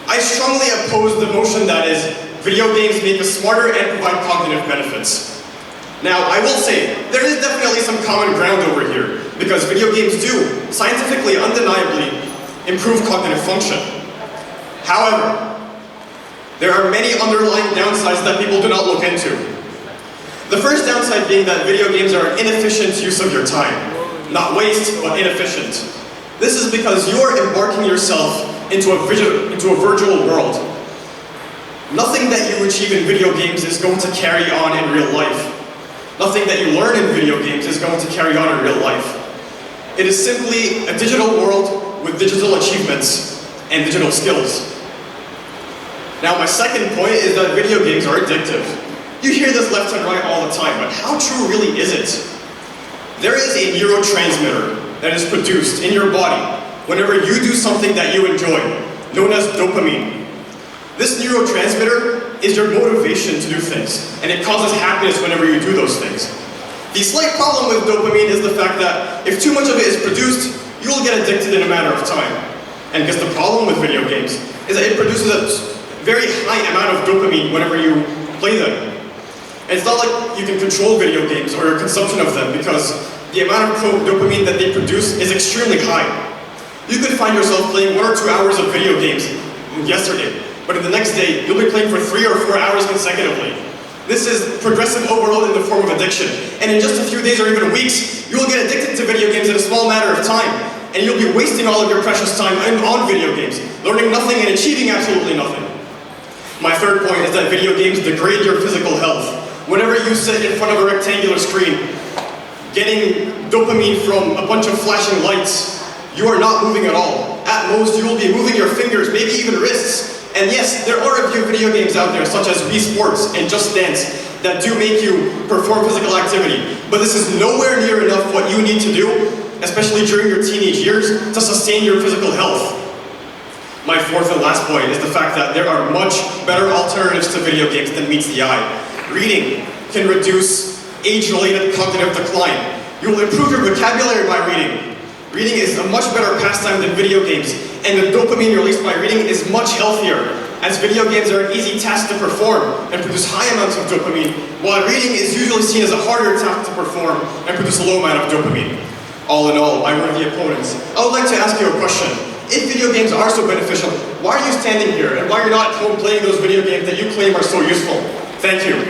I strongly oppose the motion that is, video games make us smarter and provide cognitive benefits. Now, I will say, there is definitely some common ground over here, because video games do, scientifically, undeniably, improve cognitive function. However, there are many underlying downsides that people do not look into. The first downside being that video games are an inefficient use of your time. Not waste, but inefficient. This is because you are embarking yourself into a virtual world. Nothing that you achieve in video games is going to carry on in real life. Nothing that you learn in video games is going to carry on in real life. It is simply a digital world with digital achievements and digital skills. Now, my second point is that video games are addictive. You hear this left and right all the time, but how true really is it? There is a neurotransmitter that is produced in your body whenever you do something that you enjoy, known as dopamine. This neurotransmitter is your motivation to do things, and it causes happiness whenever you do those things. The slight problem with dopamine is the fact that if too much of it is produced, you will get addicted in a matter of time. And because the problem with video games is that it produces a very high amount of dopamine whenever you play them. And it's not like you can control video games or your consumption of them because the amount of dopamine that they produce is extremely high. You could find yourself playing 1 or 2 hours of video games yesterday, but in the next day, you'll be playing for 3 or 4 hours consecutively. This is progressive overload in the form of addiction. And in just a few days or even weeks, you will get addicted to video games in a small matter of time. And you'll be wasting all of your precious time on video games, learning nothing and achieving absolutely nothing. My third point is that video games degrade your physical health. Whenever you sit in front of a rectangular screen, getting dopamine from a bunch of flashing lights, you are not moving at all. At most, you will be moving your fingers, maybe even wrists. And yes, there are a few video games out there, such as Wii Sports and Just Dance, that do make you perform physical activity. But this is nowhere near enough what you need to do, especially during your teenage years, to sustain your physical health. My fourth and last point is the fact that there are much better alternatives to video games than meets the eye. Reading can reduce age-related cognitive decline. You will improve your vocabulary by reading. Reading is a much better pastime than video games, and the dopamine released by reading is much healthier, as video games are an easy task to perform and produce high amounts of dopamine, while reading is usually seen as a harder task to perform and produce a low amount of dopamine. All in all, my worthy opponents, I would like to ask you a question. If video games are so beneficial, why are you standing here, and why are you not at home playing those video games that you claim are so useful? Thank you.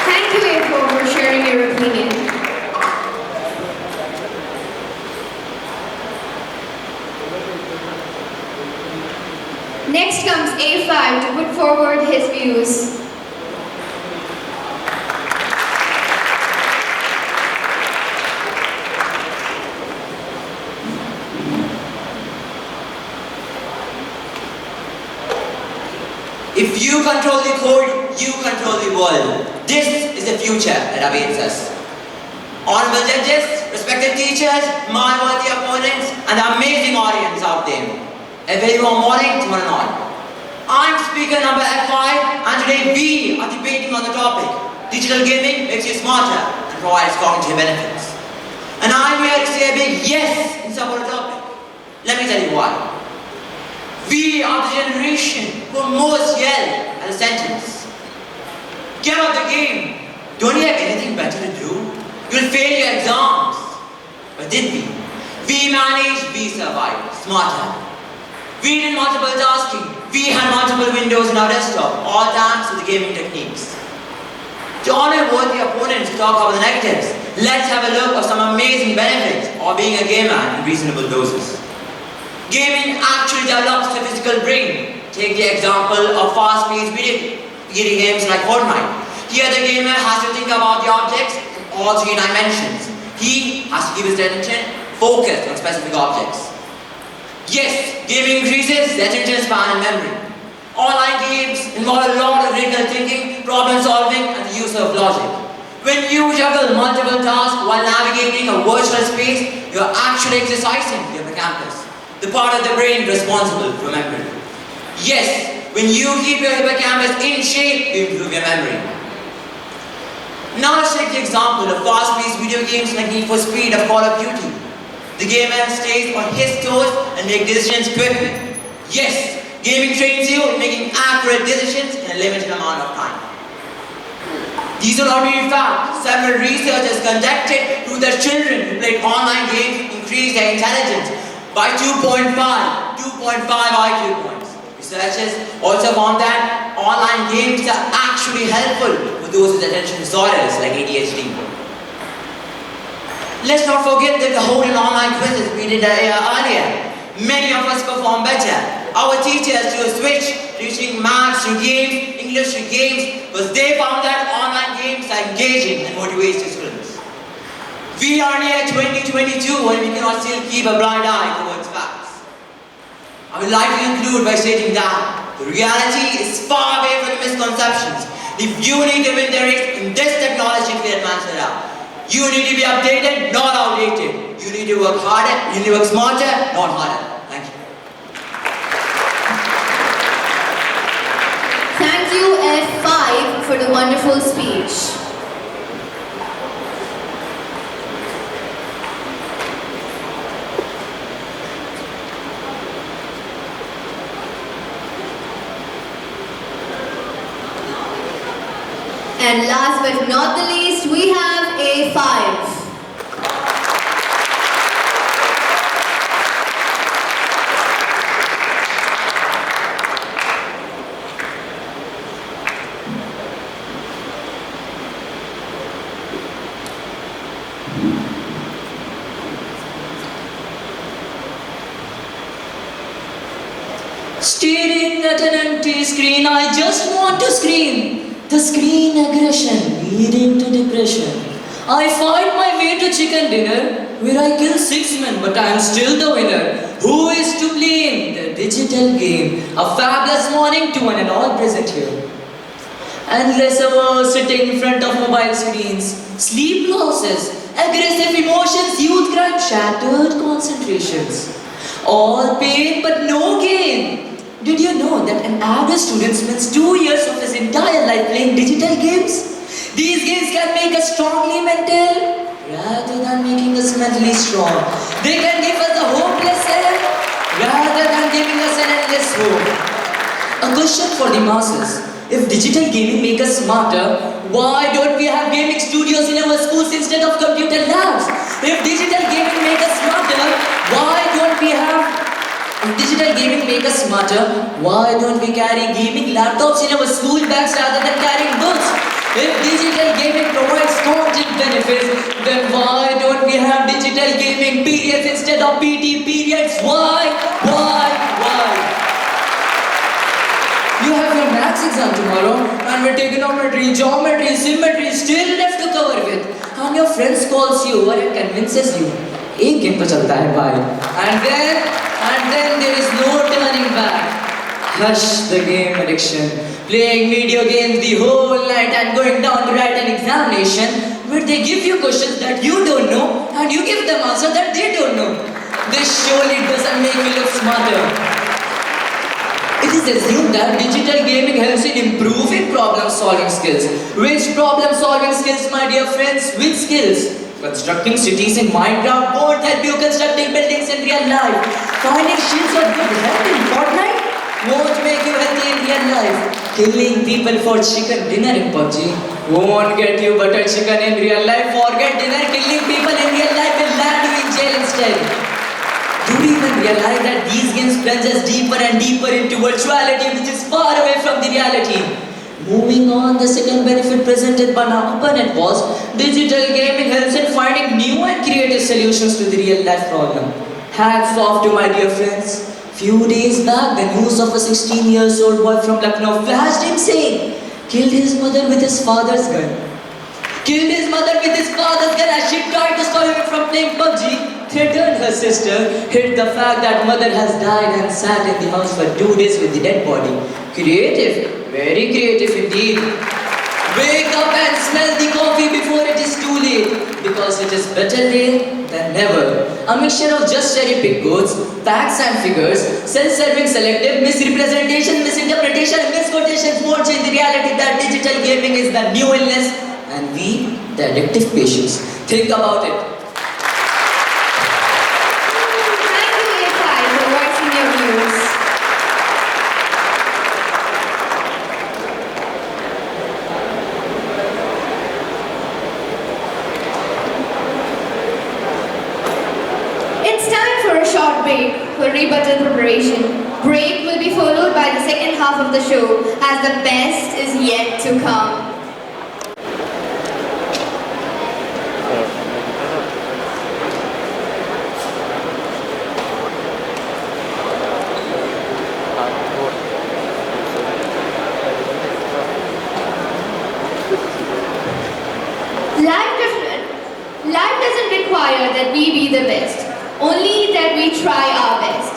Thank you, April, for sharing your opinion. Next comes A5 to put forward his views. If you control the code, you control the world. This is the future that awaits us. Honorable judges, respected teachers, my worthy opponents, and the amazing audience out there. A very warm morning to one and all. I'm speaker number F5, and today we are debating on the topic. Digital gaming makes you smarter and provides cognitive benefits. And I'm here to say a big yes in support of the topic. Let me tell you why. We are the generation who most yell at a sentence. Get out the game. Don't you have anything better to do? You'll fail your exams. But did we? We managed, we survived. Smarter. We did multiple tasking. We had multiple windows in our desktop, all thanks to the gaming techniques. To honor worthy opponents to talk about the negatives, let's have a look at some amazing benefits of being a gamer in reasonable doses. Gaming actually develops the physical brain. Take the example of fast-paced video games like Fortnite. Here the gamer has to think about the objects in all 3 dimensions. He has to keep his attention focused on specific objects. Yes, gaming increases the attention span and memory. Online games involve a lot of critical thinking, problem solving, and the use of logic. When you juggle multiple tasks while navigating a virtual space, you are actually exercising your hippocampus, the part of the brain responsible for memory. Yes, when you keep your hippocampus in shape, you improve your memory. Now let's take the example of fast-paced video games like Need for Speed or Call of Duty. The gamer stays on his toes and makes decisions quickly. Yes, gaming trains you in making accurate decisions in a limited amount of time. These are ordinary facts. Several researchers conducted to their children who played online games increased their intelligence by 2.5 IQ points. Researchers also found that online games are actually helpful for those with attention disorders like ADHD. Let's not forget that the whole online quizzes we did earlier. Many of us perform better. Our teachers do a switch, teaching maths to games, English to games, because they found that online games are engaging and motivates the students. We are near 2022 and we cannot still keep a blind eye towards facts. I would like to conclude by stating that the reality is far away from the misconceptions. If you need to win the race in this technologically advanced era, you need to be updated, not outdated. You need to work harder, you need to work smarter, not harder. Thank you. Thank you, F5, for the wonderful speech. And last but not the least, we have a 5. Staring at an empty screen, I just want to scream. The screen aggression leading to depression. I find my way to chicken dinner, where I kill 6 men, but I am still the winner. Who is to blame? The digital game. A fabulous morning to one and all present here. Endless hours sitting in front of mobile screens. Sleep losses, aggressive emotions, youth crime, shattered concentrations. All pain but no gain. Did you know that an average student spends 2 years of his entire life playing digital games? These games can make us strongly mental rather than making us mentally strong. They can give us a hopeless end rather than giving us an endless hope. A question for the masses. If digital gaming make us smarter, why don't we have gaming studios in our schools instead of computer labs? If digital gaming make us smarter, why don't we have why don't we carry gaming laptops in our school bags rather than carrying books? If digital gaming provides content benefits, then why don't we have digital gaming periods instead of PT periods? Why? You have your maths exam tomorrow and we're trigonometry, geometry, symmetry still left to cover with. And your friends calls you over and convinces you, एक game तो चलता है भाई. And then there is no turning back. Hush the game addiction. Playing video games the whole night and going down to write an examination where they give you questions that you don't know and you give them answers that they don't know. This surely doesn't make you look smarter. It is assumed that digital gaming helps in improving problem-solving skills. Which problem-solving skills, my dear friends? Which skills? Constructing cities in Minecraft won't help you constructing buildings in real life. Finding shields of good health in Fortnite won't make you healthy in real life. Killing people for chicken dinner in PUBG won't get you butter chicken in real life. Forget dinner, killing people in real life will land you in jail instead. Do you even realize that these games plunge us deeper and deeper into virtuality, which is far away from the reality? Moving on, the second benefit presented by my opponent was digital gaming helps in finding new and creative solutions to the real life problem. Hats off to my dear friends. Few days back, the news of a 16-year-old boy from Lucknow flashed insane. Killed his mother with his father's gun. As she tried to stop him from playing PUBG. Threatened her sister, hid the fact that mother has died and sat in the house for 2 days with the dead body. Creative, very creative indeed. Wake up and smell the coffee before it is too late, because it is better late than never. A mixture of just cherry-picked goods, facts and figures, self-serving selective, misrepresentation, misinterpretation, and misquotations won't change the reality that digital gaming is the new illness and we, the addictive patients. Think about it. Thank you, A5, for voicing your views. It's time for a short break for rebuttal preparation. Break will be followed by the second half of the show, as the best is yet to come. Life doesn't require that we be the best, only that we try our best.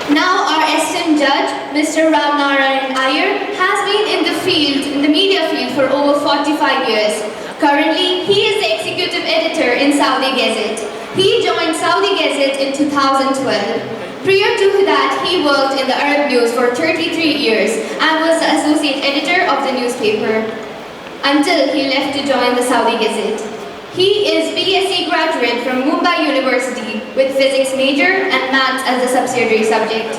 Now our esteemed judge, Mr. Ramnarayan Iyer, has been in the media field for over 45 years. Currently, he is the executive editor in Saudi Gazette. He joined Saudi Gazette in 2012. Prior to that, he worked in the Arab News for 33 years and was the associate editor of the newspaper, until he left to join the Saudi Gazette. He is BSc graduate from Mumbai University with physics major and maths as a subsidiary subject.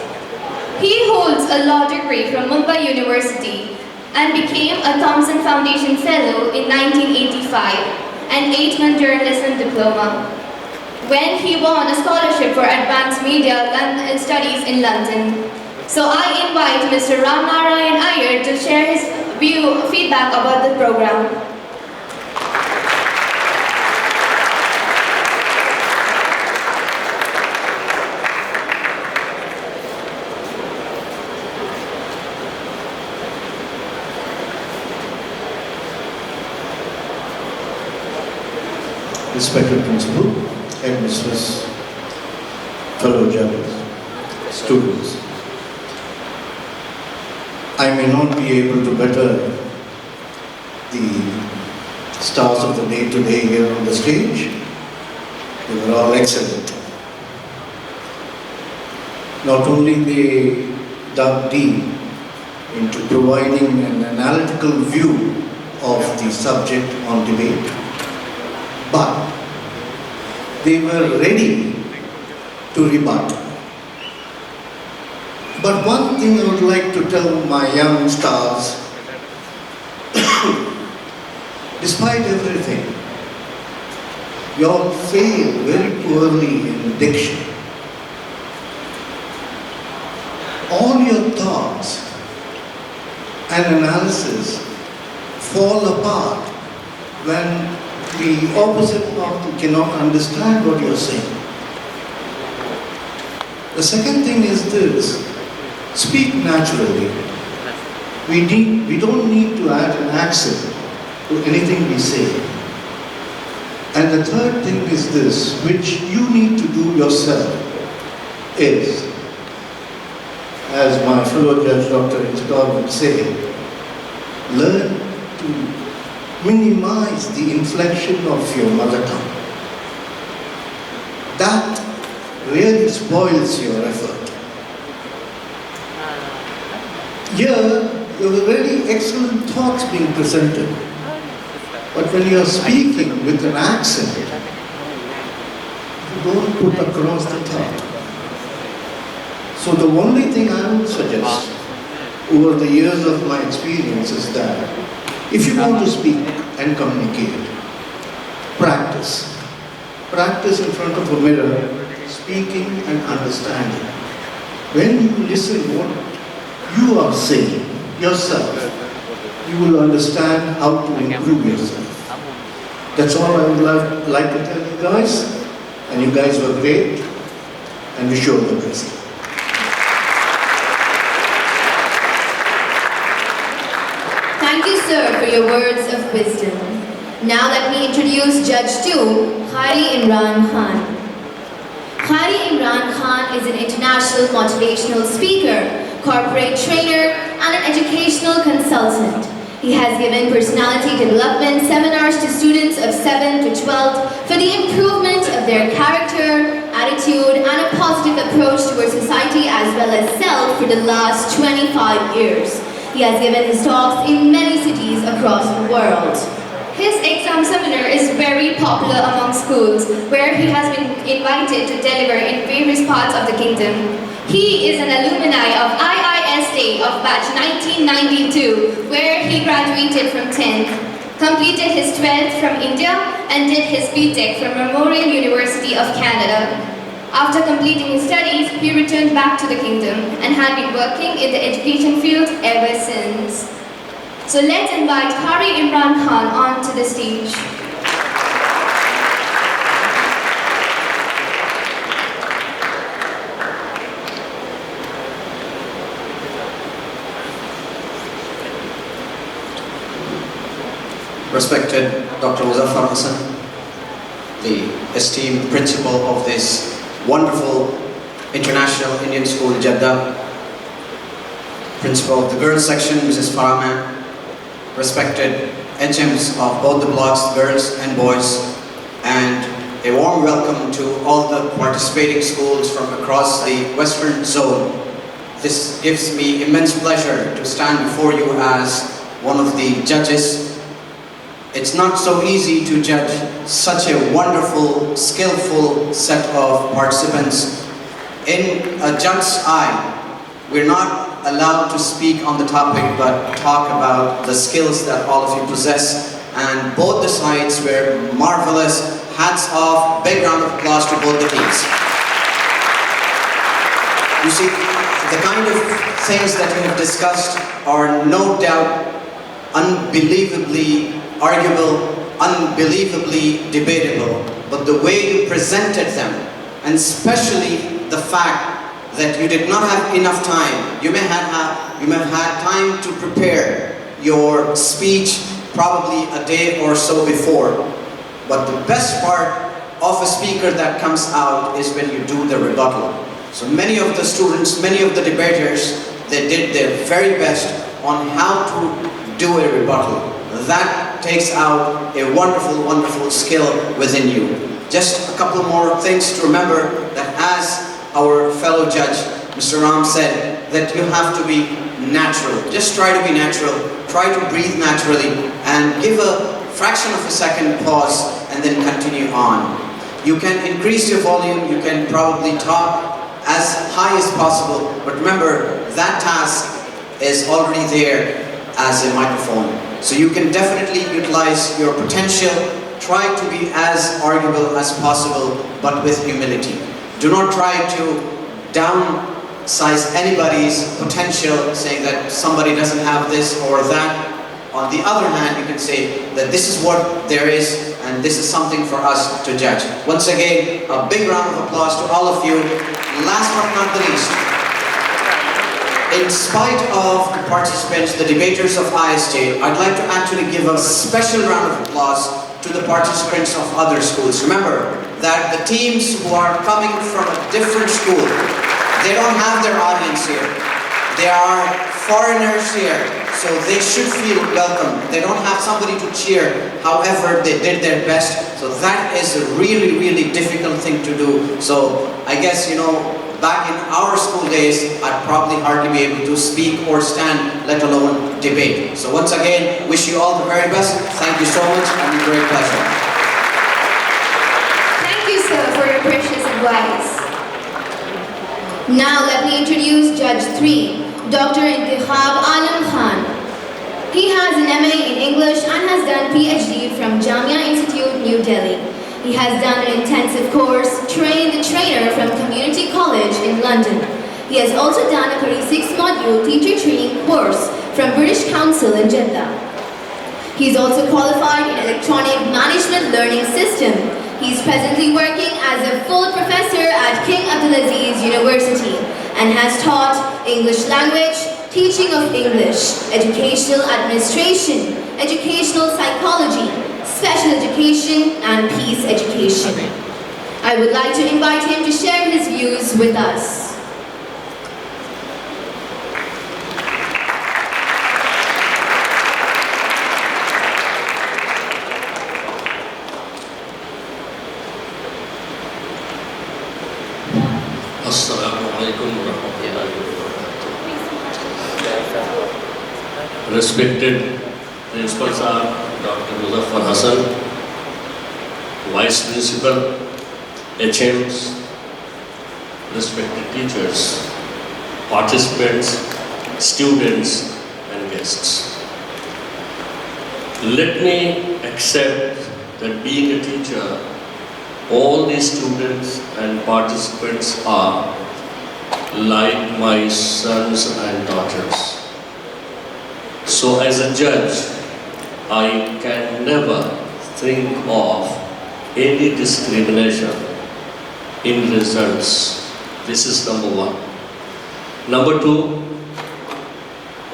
He holds a law degree from Mumbai University and became a Thomson Foundation Fellow in 1985 and 8-month journalism diploma, when he won a scholarship for advanced media studies in London. So I invite Mr. Ram Narayan Iyer to share his feedback about the program. Respected Principal, Headmistress, fellow judges, students. I may not be able to better the stars of the day today here on the stage. They were all excellent. Not only they dug deep into providing an analytical view of the subject on debate, but they were ready to rebut. But one thing I would like to tell my young stars, despite everything, you all fail very poorly in diction. All your thoughts and analysis fall apart when the opposite party cannot understand what you're saying. The second thing is this: speak naturally. We don't need to add an accent to anything we say. And the third thing is this, which you need to do yourself, is, as my fellow judge Dr. Inchikar would say, learn to minimize the inflection of your mother tongue. That really spoils your effort. Here, you have very excellent thoughts being presented. But when you are speaking with an accent, you don't put across the thought. So the only thing I would suggest over the years of my experience is that if you want to speak and communicate, practice. Practice in front of a mirror, speaking and understanding. When you listen what you are saying yourself, you will understand how to improve yourself. That's all I would like to tell you guys. And you guys were great, and wish you all the best. Thank you, sir, for your words of wisdom. Now let me introduce Judge 2, Qari Imran Khan. Qari Imran Khan is an international motivational speaker, corporate trainer, and an educational consultant. He has given personality development seminars to students of 7 to 12 for the improvement of their character, attitude, and a positive approach towards society as well as self for the last 25 years. He has given his talks in many cities across the world. His exam seminar is very popular among schools, where he has been invited to deliver in various parts of the kingdom. He is an alumni of IISJ of batch 1992, where he graduated from 10th, completed his 12th from India, and did his BTech from Memorial University of Canada. After completing his studies, he returned back to the kingdom and had been working in the education field ever since. So let's invite Qari Imran Khan onto the stage. Respected Dr. Muzaffar Hassan, the esteemed principal of this wonderful International Indian School, Jeddah, principal of the girls section, Mrs. Farahman, respected HMs of both the blocks, girls and boys, and a warm welcome to all the participating schools from across the Western Zone. This gives me immense pleasure to stand before you as one of the judges. It's not so easy to judge such a wonderful, skillful set of participants. In a judge's eye, we're not allowed to speak on the topic, but talk about the skills that all of you possess. And both the sides were marvelous. Hats off, big round of applause to both the teams. You see, the kind of things that we have discussed are no doubt unbelievably arguable, unbelievably debatable, but the way you presented them, and especially the fact that you did not have enough time. You may have had time to prepare your speech probably a day or so before. But the best part of a speaker that comes out is when you do the rebuttal. So many of the students, many of the debaters, they did their very best on how to do a rebuttal. That takes out a wonderful, wonderful skill within you. Just a couple more things to remember, that as our fellow judge, Mr. Ram, said, that you have to be natural. Just try to be natural, try to breathe naturally, and give a fraction of a second pause, and then continue on. You can increase your volume, you can probably talk as high as possible, but remember, that task is already there as a microphone. So you can definitely utilize your potential, try to be as arguable as possible, but with humility. Do not try to downsize anybody's potential, saying that somebody doesn't have this or that. On the other hand, you can say that this is what there is, and this is something for us to judge. Once again, a big round of applause to all of you. Last but not the least, in spite of the participants, the debaters of IISJ, I'd like to actually give a special round of applause to the participants of other schools. Remember that the teams who are coming from a different school, they don't have their audience here. They are foreigners here, so they should feel welcome. They don't have somebody to cheer. However, they did their best. So that is a really, really difficult thing to do. So I guess, back in our school days, I'd probably hardly be able to speak or stand, let alone debate. So once again, wish you all the very best. Thank you so much, and a great pleasure. Thank you, sir, for your precious advice. Now let me introduce Judge 3, Dr. Intihab Alam Khan. He has an MA in English and has done PhD from Jamia Institute, New Delhi. He has done an intensive course, trained the trainer from Community College in London. He has also done a 36-module teacher training course from British Council in Jeddah. He is also qualified in Electronic Management Learning System. He is presently working as a full professor at King Abdulaziz University and has taught English language, teaching of English, educational administration, educational psychology, special education, and peace education. I would like to invite him to share his views with us. Assalamu alaikum warahmatullahi wabarakatuh. Respected Principal Sir, Dr. Muzaffar Hassan, Vice Principal, HMs, respected teachers, participants, students, and guests. Let me accept that being a teacher, all the students and participants are like my sons and daughters. So as a judge, I can never think of any discrimination in results. This is number one. Number two,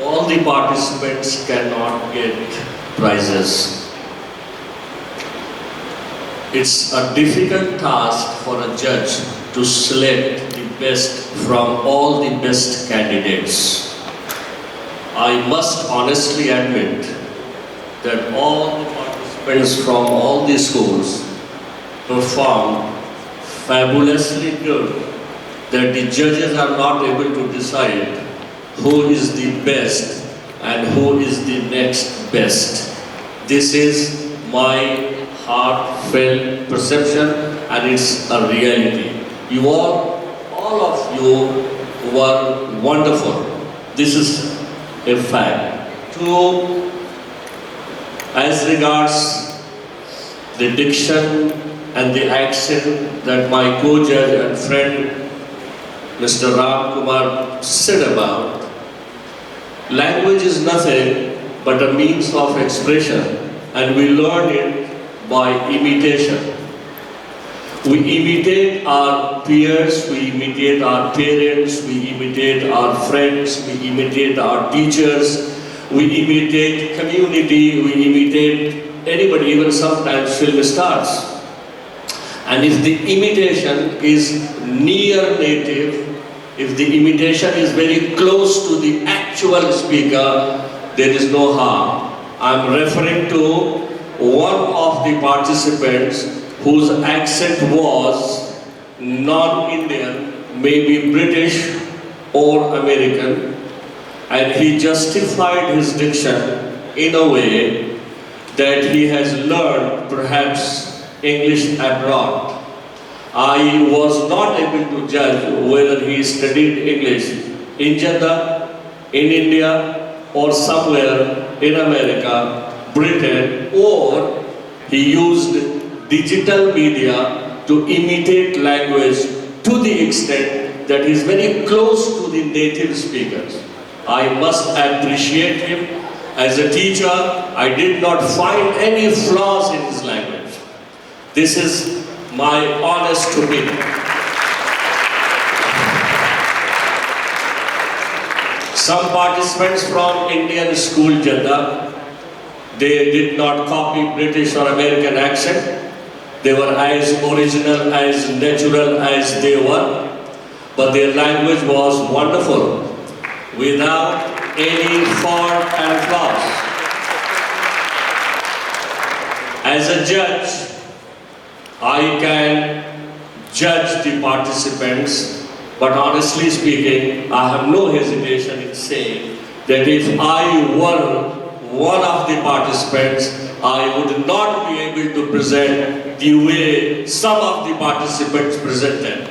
all the participants cannot get prizes. It's a difficult task for a judge to select the best from all the best candidates. I must honestly admit that all the participants from all the schools performed fabulously good, that the judges are not able to decide who is the best and who is the next best. This is my heartfelt perception, and it's a reality. You all of you were wonderful. This is a fact. Two, as regards the diction and the accent that my co-judge and friend Mr. Ram Kumar said about, language is nothing but a means of expression, and we learn it by imitation. We imitate our peers, we imitate our parents, we imitate our friends, we imitate our teachers, we imitate community, we imitate anybody, even sometimes film stars. And if the imitation is near native, if the imitation is very close to the actual speaker, there is no harm. I'm referring to one of the participants whose accent was non-Indian, maybe British or American, and he justified his diction in a way that he has learned perhaps English abroad. I was not able to judge whether he studied English in Jeddah, in India, or somewhere in America, Britain, or he used digital media to imitate language to the extent that he is very close to the native speakers. I must appreciate him. As a teacher, I did not find any flaws in his language. This is my honest opinion. Some participants from Indian school Jeddah, they did not copy British or American accent. They were as original, as natural as they were, but their language was wonderful, without any fault and flaws. As a judge, I can judge the participants, but honestly speaking, I have no hesitation in saying that if I were one of the participants, I would not be able to present the way some of the participants presented.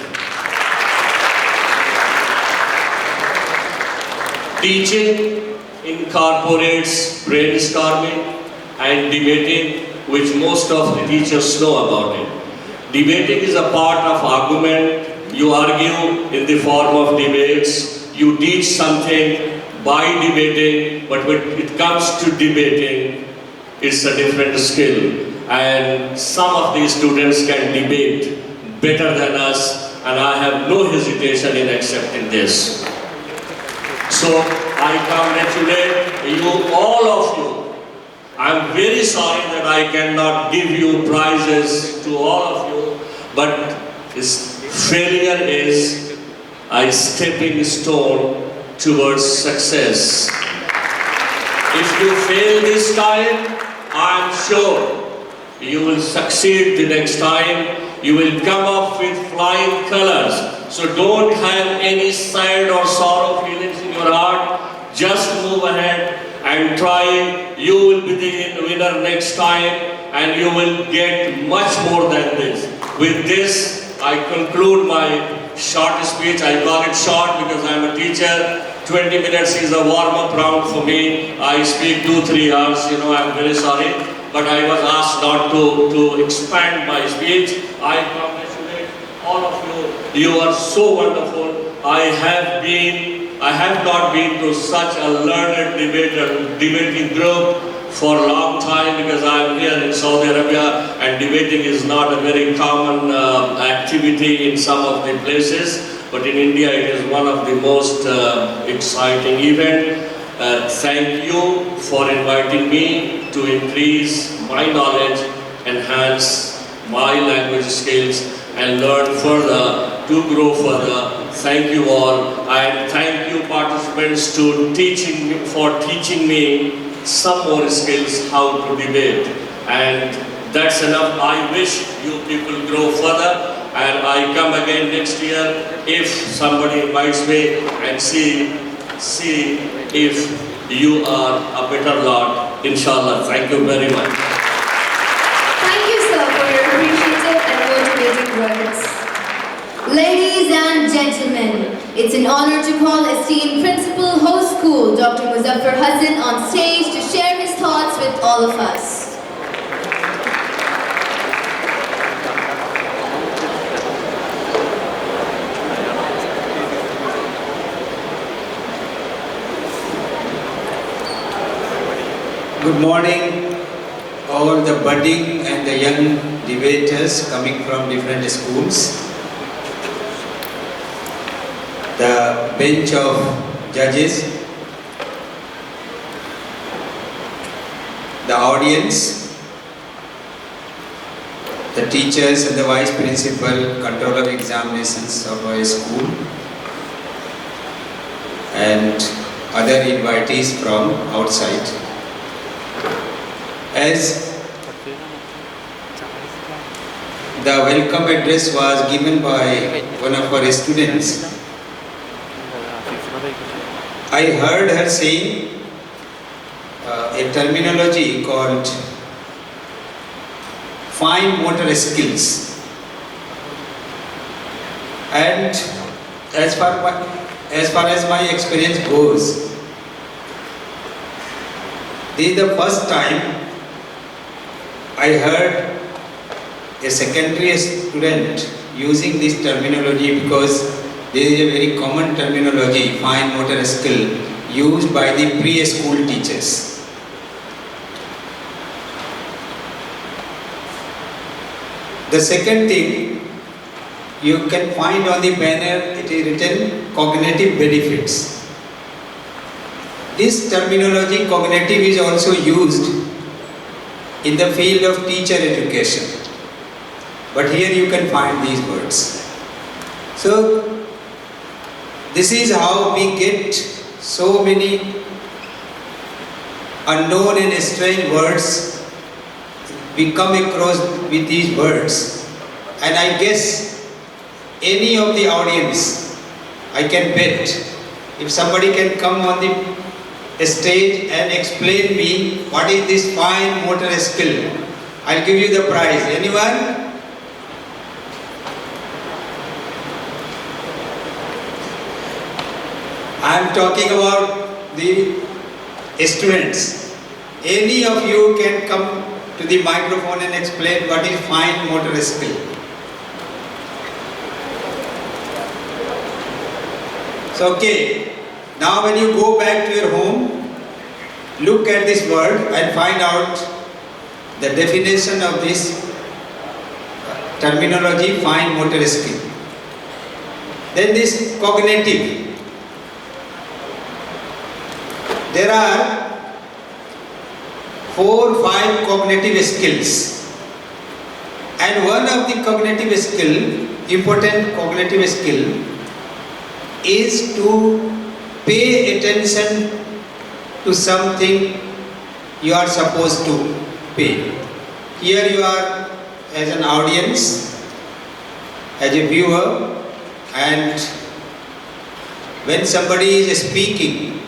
Teaching incorporates brainstorming and debating, which most of the teachers know about it. Debating is a part of argument. You argue in the form of debates. You teach something by debating, but when it comes to debating, it's a different skill. And some of these students can debate better than us, and I have no hesitation in accepting this. So I congratulate you, all of you. I'm very sorry that I cannot give you prizes to all of you, but this failure is a stepping stone towards success. If you fail this time, I'm sure you will succeed the next time. You will come up with flying colors. So don't have any sad or sorrow feelings in your heart. Just move ahead and try. You will be the winner next time, and you will get much more than this. With this, I conclude my short speech. I call it short because I'm a teacher. 20 minutes is a warm-up round for me. I speak 2-3 hours, I'm very sorry. But I was asked not to expand my speech. I congratulate all of you. You are so wonderful. I have not been to such a learned debating group for a long time, because I am here in Saudi Arabia and debating is not a very common activity in some of the places. But in India, it is one of the most exciting events. Thank you for inviting me to increase my knowledge, enhance my language skills, and learn further, to grow further. Thank you all, and thank you participants for teaching me some more skills how to debate. And that's enough. I wish you people grow further, and I come again next year if somebody invites me, and see if you are a better lot, inshallah. Thank you very much. Thank you, sir, for your appreciative and motivating words. Ladies and gentlemen, it's an honor to call esteemed Principal host school, Dr. Muzaffar Hassan, on stage to share his thoughts with all of us. Good morning, all the budding and the young debaters coming from different schools. The bench of judges, the audience, the teachers and the vice principal, controller of examinations of our school, and other invitees from outside. As the welcome address was given by one of our students, I heard her saying a terminology called fine motor skills. And as far as my experience goes, this is the first time I heard a secondary student using this terminology, because there is a very common terminology, fine motor skill, used by the preschool teachers. The second thing, you can find on the banner, it is written cognitive benefits. This terminology, cognitive, is also used in the field of teacher education. But here you can find these words. So, this is how we get so many unknown and strange words. We come across with these words. And I guess any of the audience, I can bet, if somebody can come on the stage and explain me what is this fine motor skill, I'll give you the prize. Anyone? I am talking about the students. Any of you can come to the microphone and explain what is fine motor skill. So, okay. Now when you go back to your home, look at this word and find out the definition of this terminology, fine motor skill. Then this cognitive. There are 4 or 5 cognitive skills, and one of the cognitive skill, important cognitive skill, is to pay attention to something you are supposed to pay. Here you are as an audience, as a viewer, and when somebody is speaking,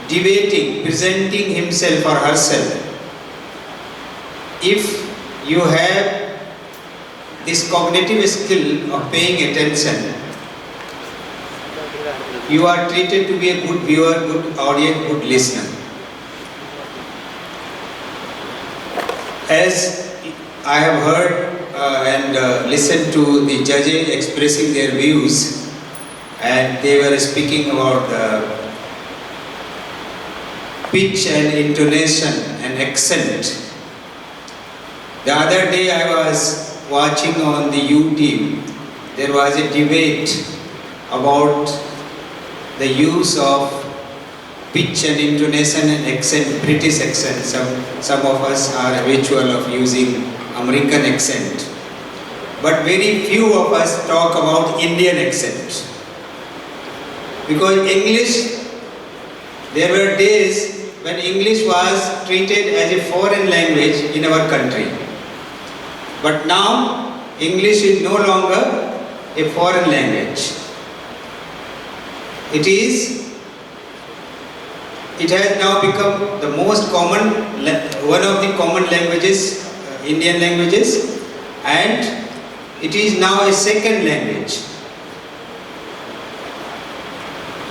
debating, presenting himself or herself, if you have this cognitive skill of paying attention, you are treated to be a good viewer, good audience, good listener. As I have heard and listened to the judges expressing their views, and they were speaking about the pitch and intonation and accent. The other day I was watching on the YouTube, there was a debate about the use of pitch and intonation and accent, British accent. Some of us are habitual of using American accent. But very few of us talk about Indian accent. Because English, there were days when English was treated as a foreign language in our country. But now, English is no longer a foreign language. It has now become the most common, one of the common languages, Indian languages, and it is now a second language.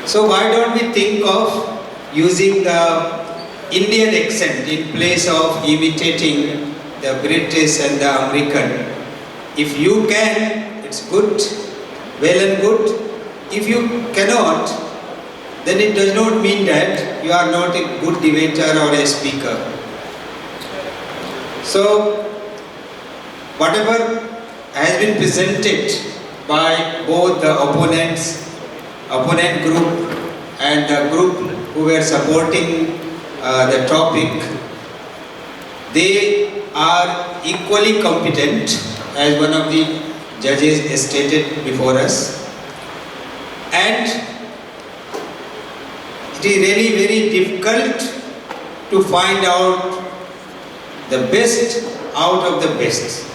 So why don't we think of using the Indian accent in place of imitating the British and the American? If you can, it's good, well and good. If you cannot, then it does not mean that you are not a good debater or a speaker. So, whatever has been presented by both the opponent group and the group who were supporting the topic, they are equally competent as one of the judges stated before us. And it is really very difficult to find out the best out of the best.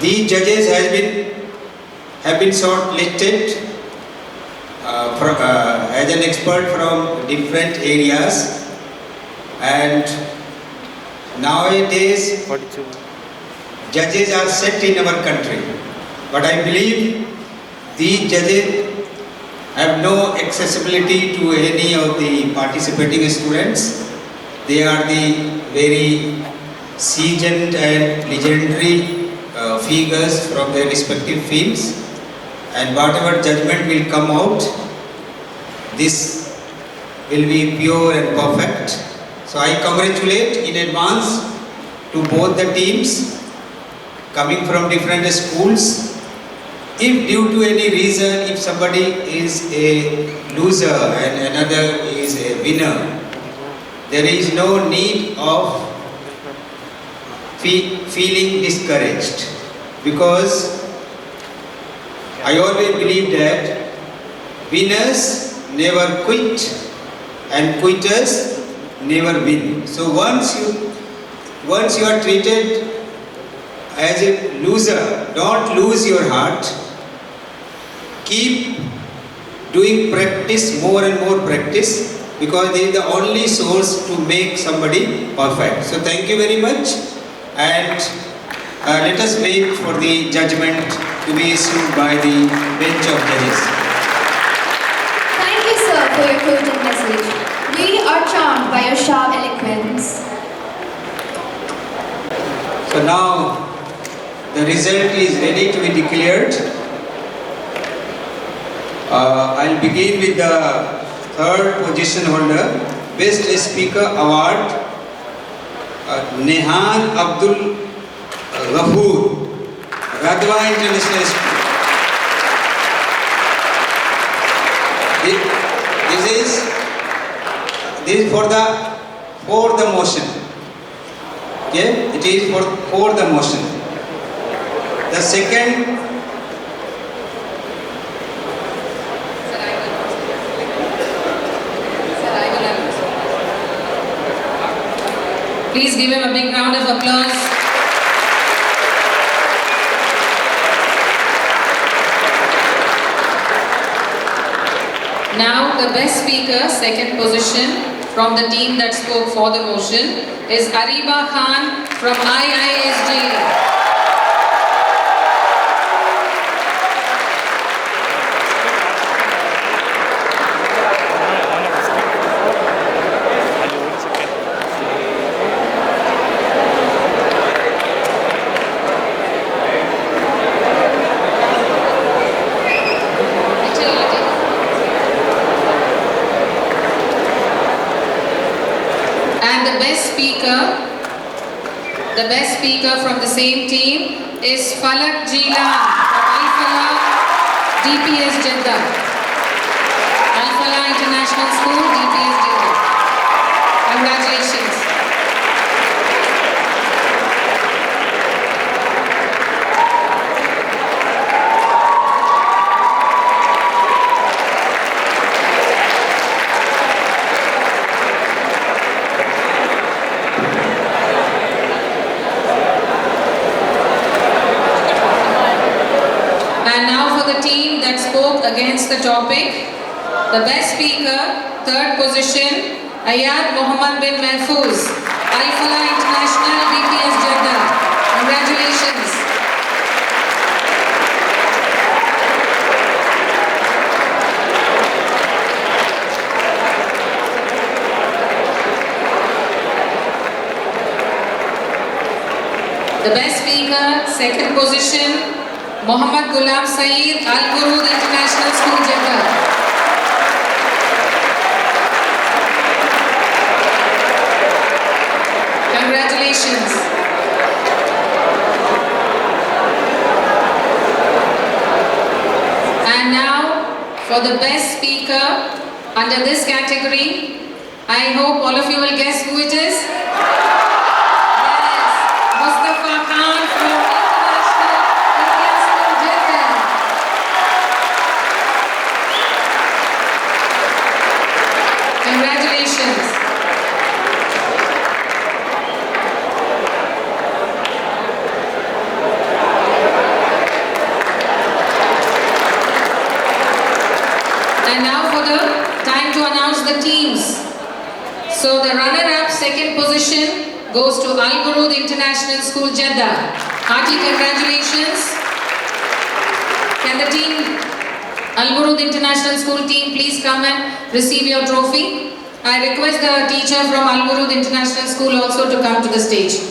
These judges have been shortlisted as an expert from different areas, and nowadays judges are set in our country. But I believe these judges have no accessibility to any of the participating students. They are the very seasoned and legendary figures from their respective fields, and whatever judgment will come out, this will be pure and perfect. So I congratulate in advance to both the teams coming from different schools. If due to any reason, if somebody is a loser and another is a winner, there is no need of feeling discouraged, because I always believe that winners never quit and quitters never win. So once you are treated as a loser, don't lose your heart. Keep doing practice, more and more practice, because they are the only source to make somebody perfect. So thank you very much, and let us wait for the judgment to be issued by the bench of judges. Thank you, sir, for your cogent message. We are charmed by your sharp eloquence. So now the result is ready to be declared. I'll begin with the third position holder, Best Speaker Award, Nehan Abdul Ghafoor, Radwa International School. This is for the motion. Okay, it is for the motion. The second. Please give him a big round of applause. Now the best speaker, second position, from the team that spoke for the motion is Ariba Khan from IISJ. The best speaker from the same team is Falak Jilan from Al-Falah DPS Jeddah. Al-Falah International School, DPS Jeddah. Congratulations. Against the topic, the best speaker, third position, Ayad Muhammad bin Mahfouz, Al-Falah International, DPS Jeddah. Congratulations. The best speaker, second position, Muhammad Ghulam Saeed, Al-Burud International School, Jeddah. Congratulations. And now, for the best speaker under this category, I hope all of you will guess who it is. Yes, Mustafa Khan from International Indian School, Jeddah. Congratulations. And now for the time to announce the teams. So the runner-up second position goes to Al-Burud International School, Jeddah. Hearty congratulations. Can the team, Al-Burud International School team, please come and receive your trophy? I request the teacher from Al-Burud International School also to come to the stage.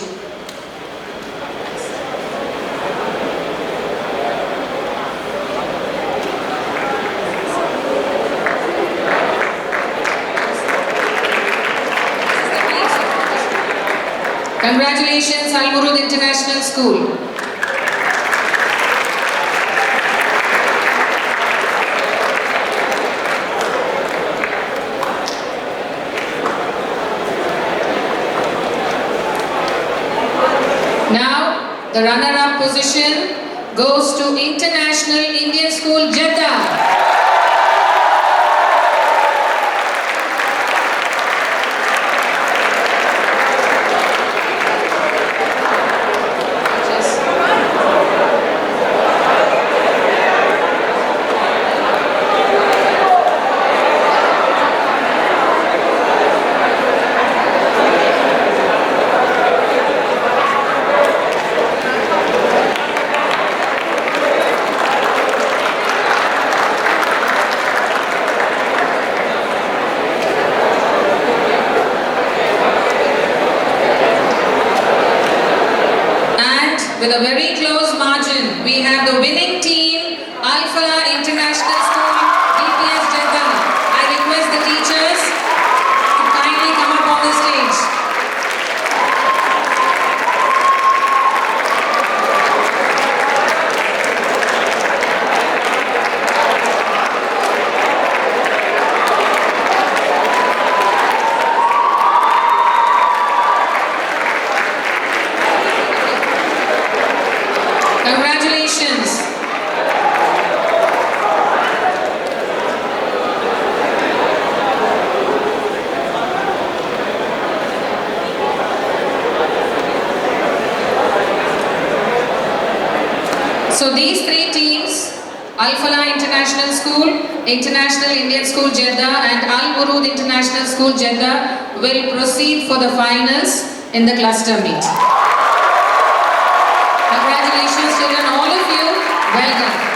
Congratulations, Al-Burud International School. Now, the runner-up position goes to International Indian School, Jeddah. With a very close margin, we have the winning team, Al-Falah International School, DPS Jeddah. I request the teachers to kindly come up on the stage. Congratulations. So these three teams, Al-Falah International School, International Indian School Jeddah and Al-Burud International School Jeddah will proceed for the finals in the cluster meet. Congratulations children, all of you, well done.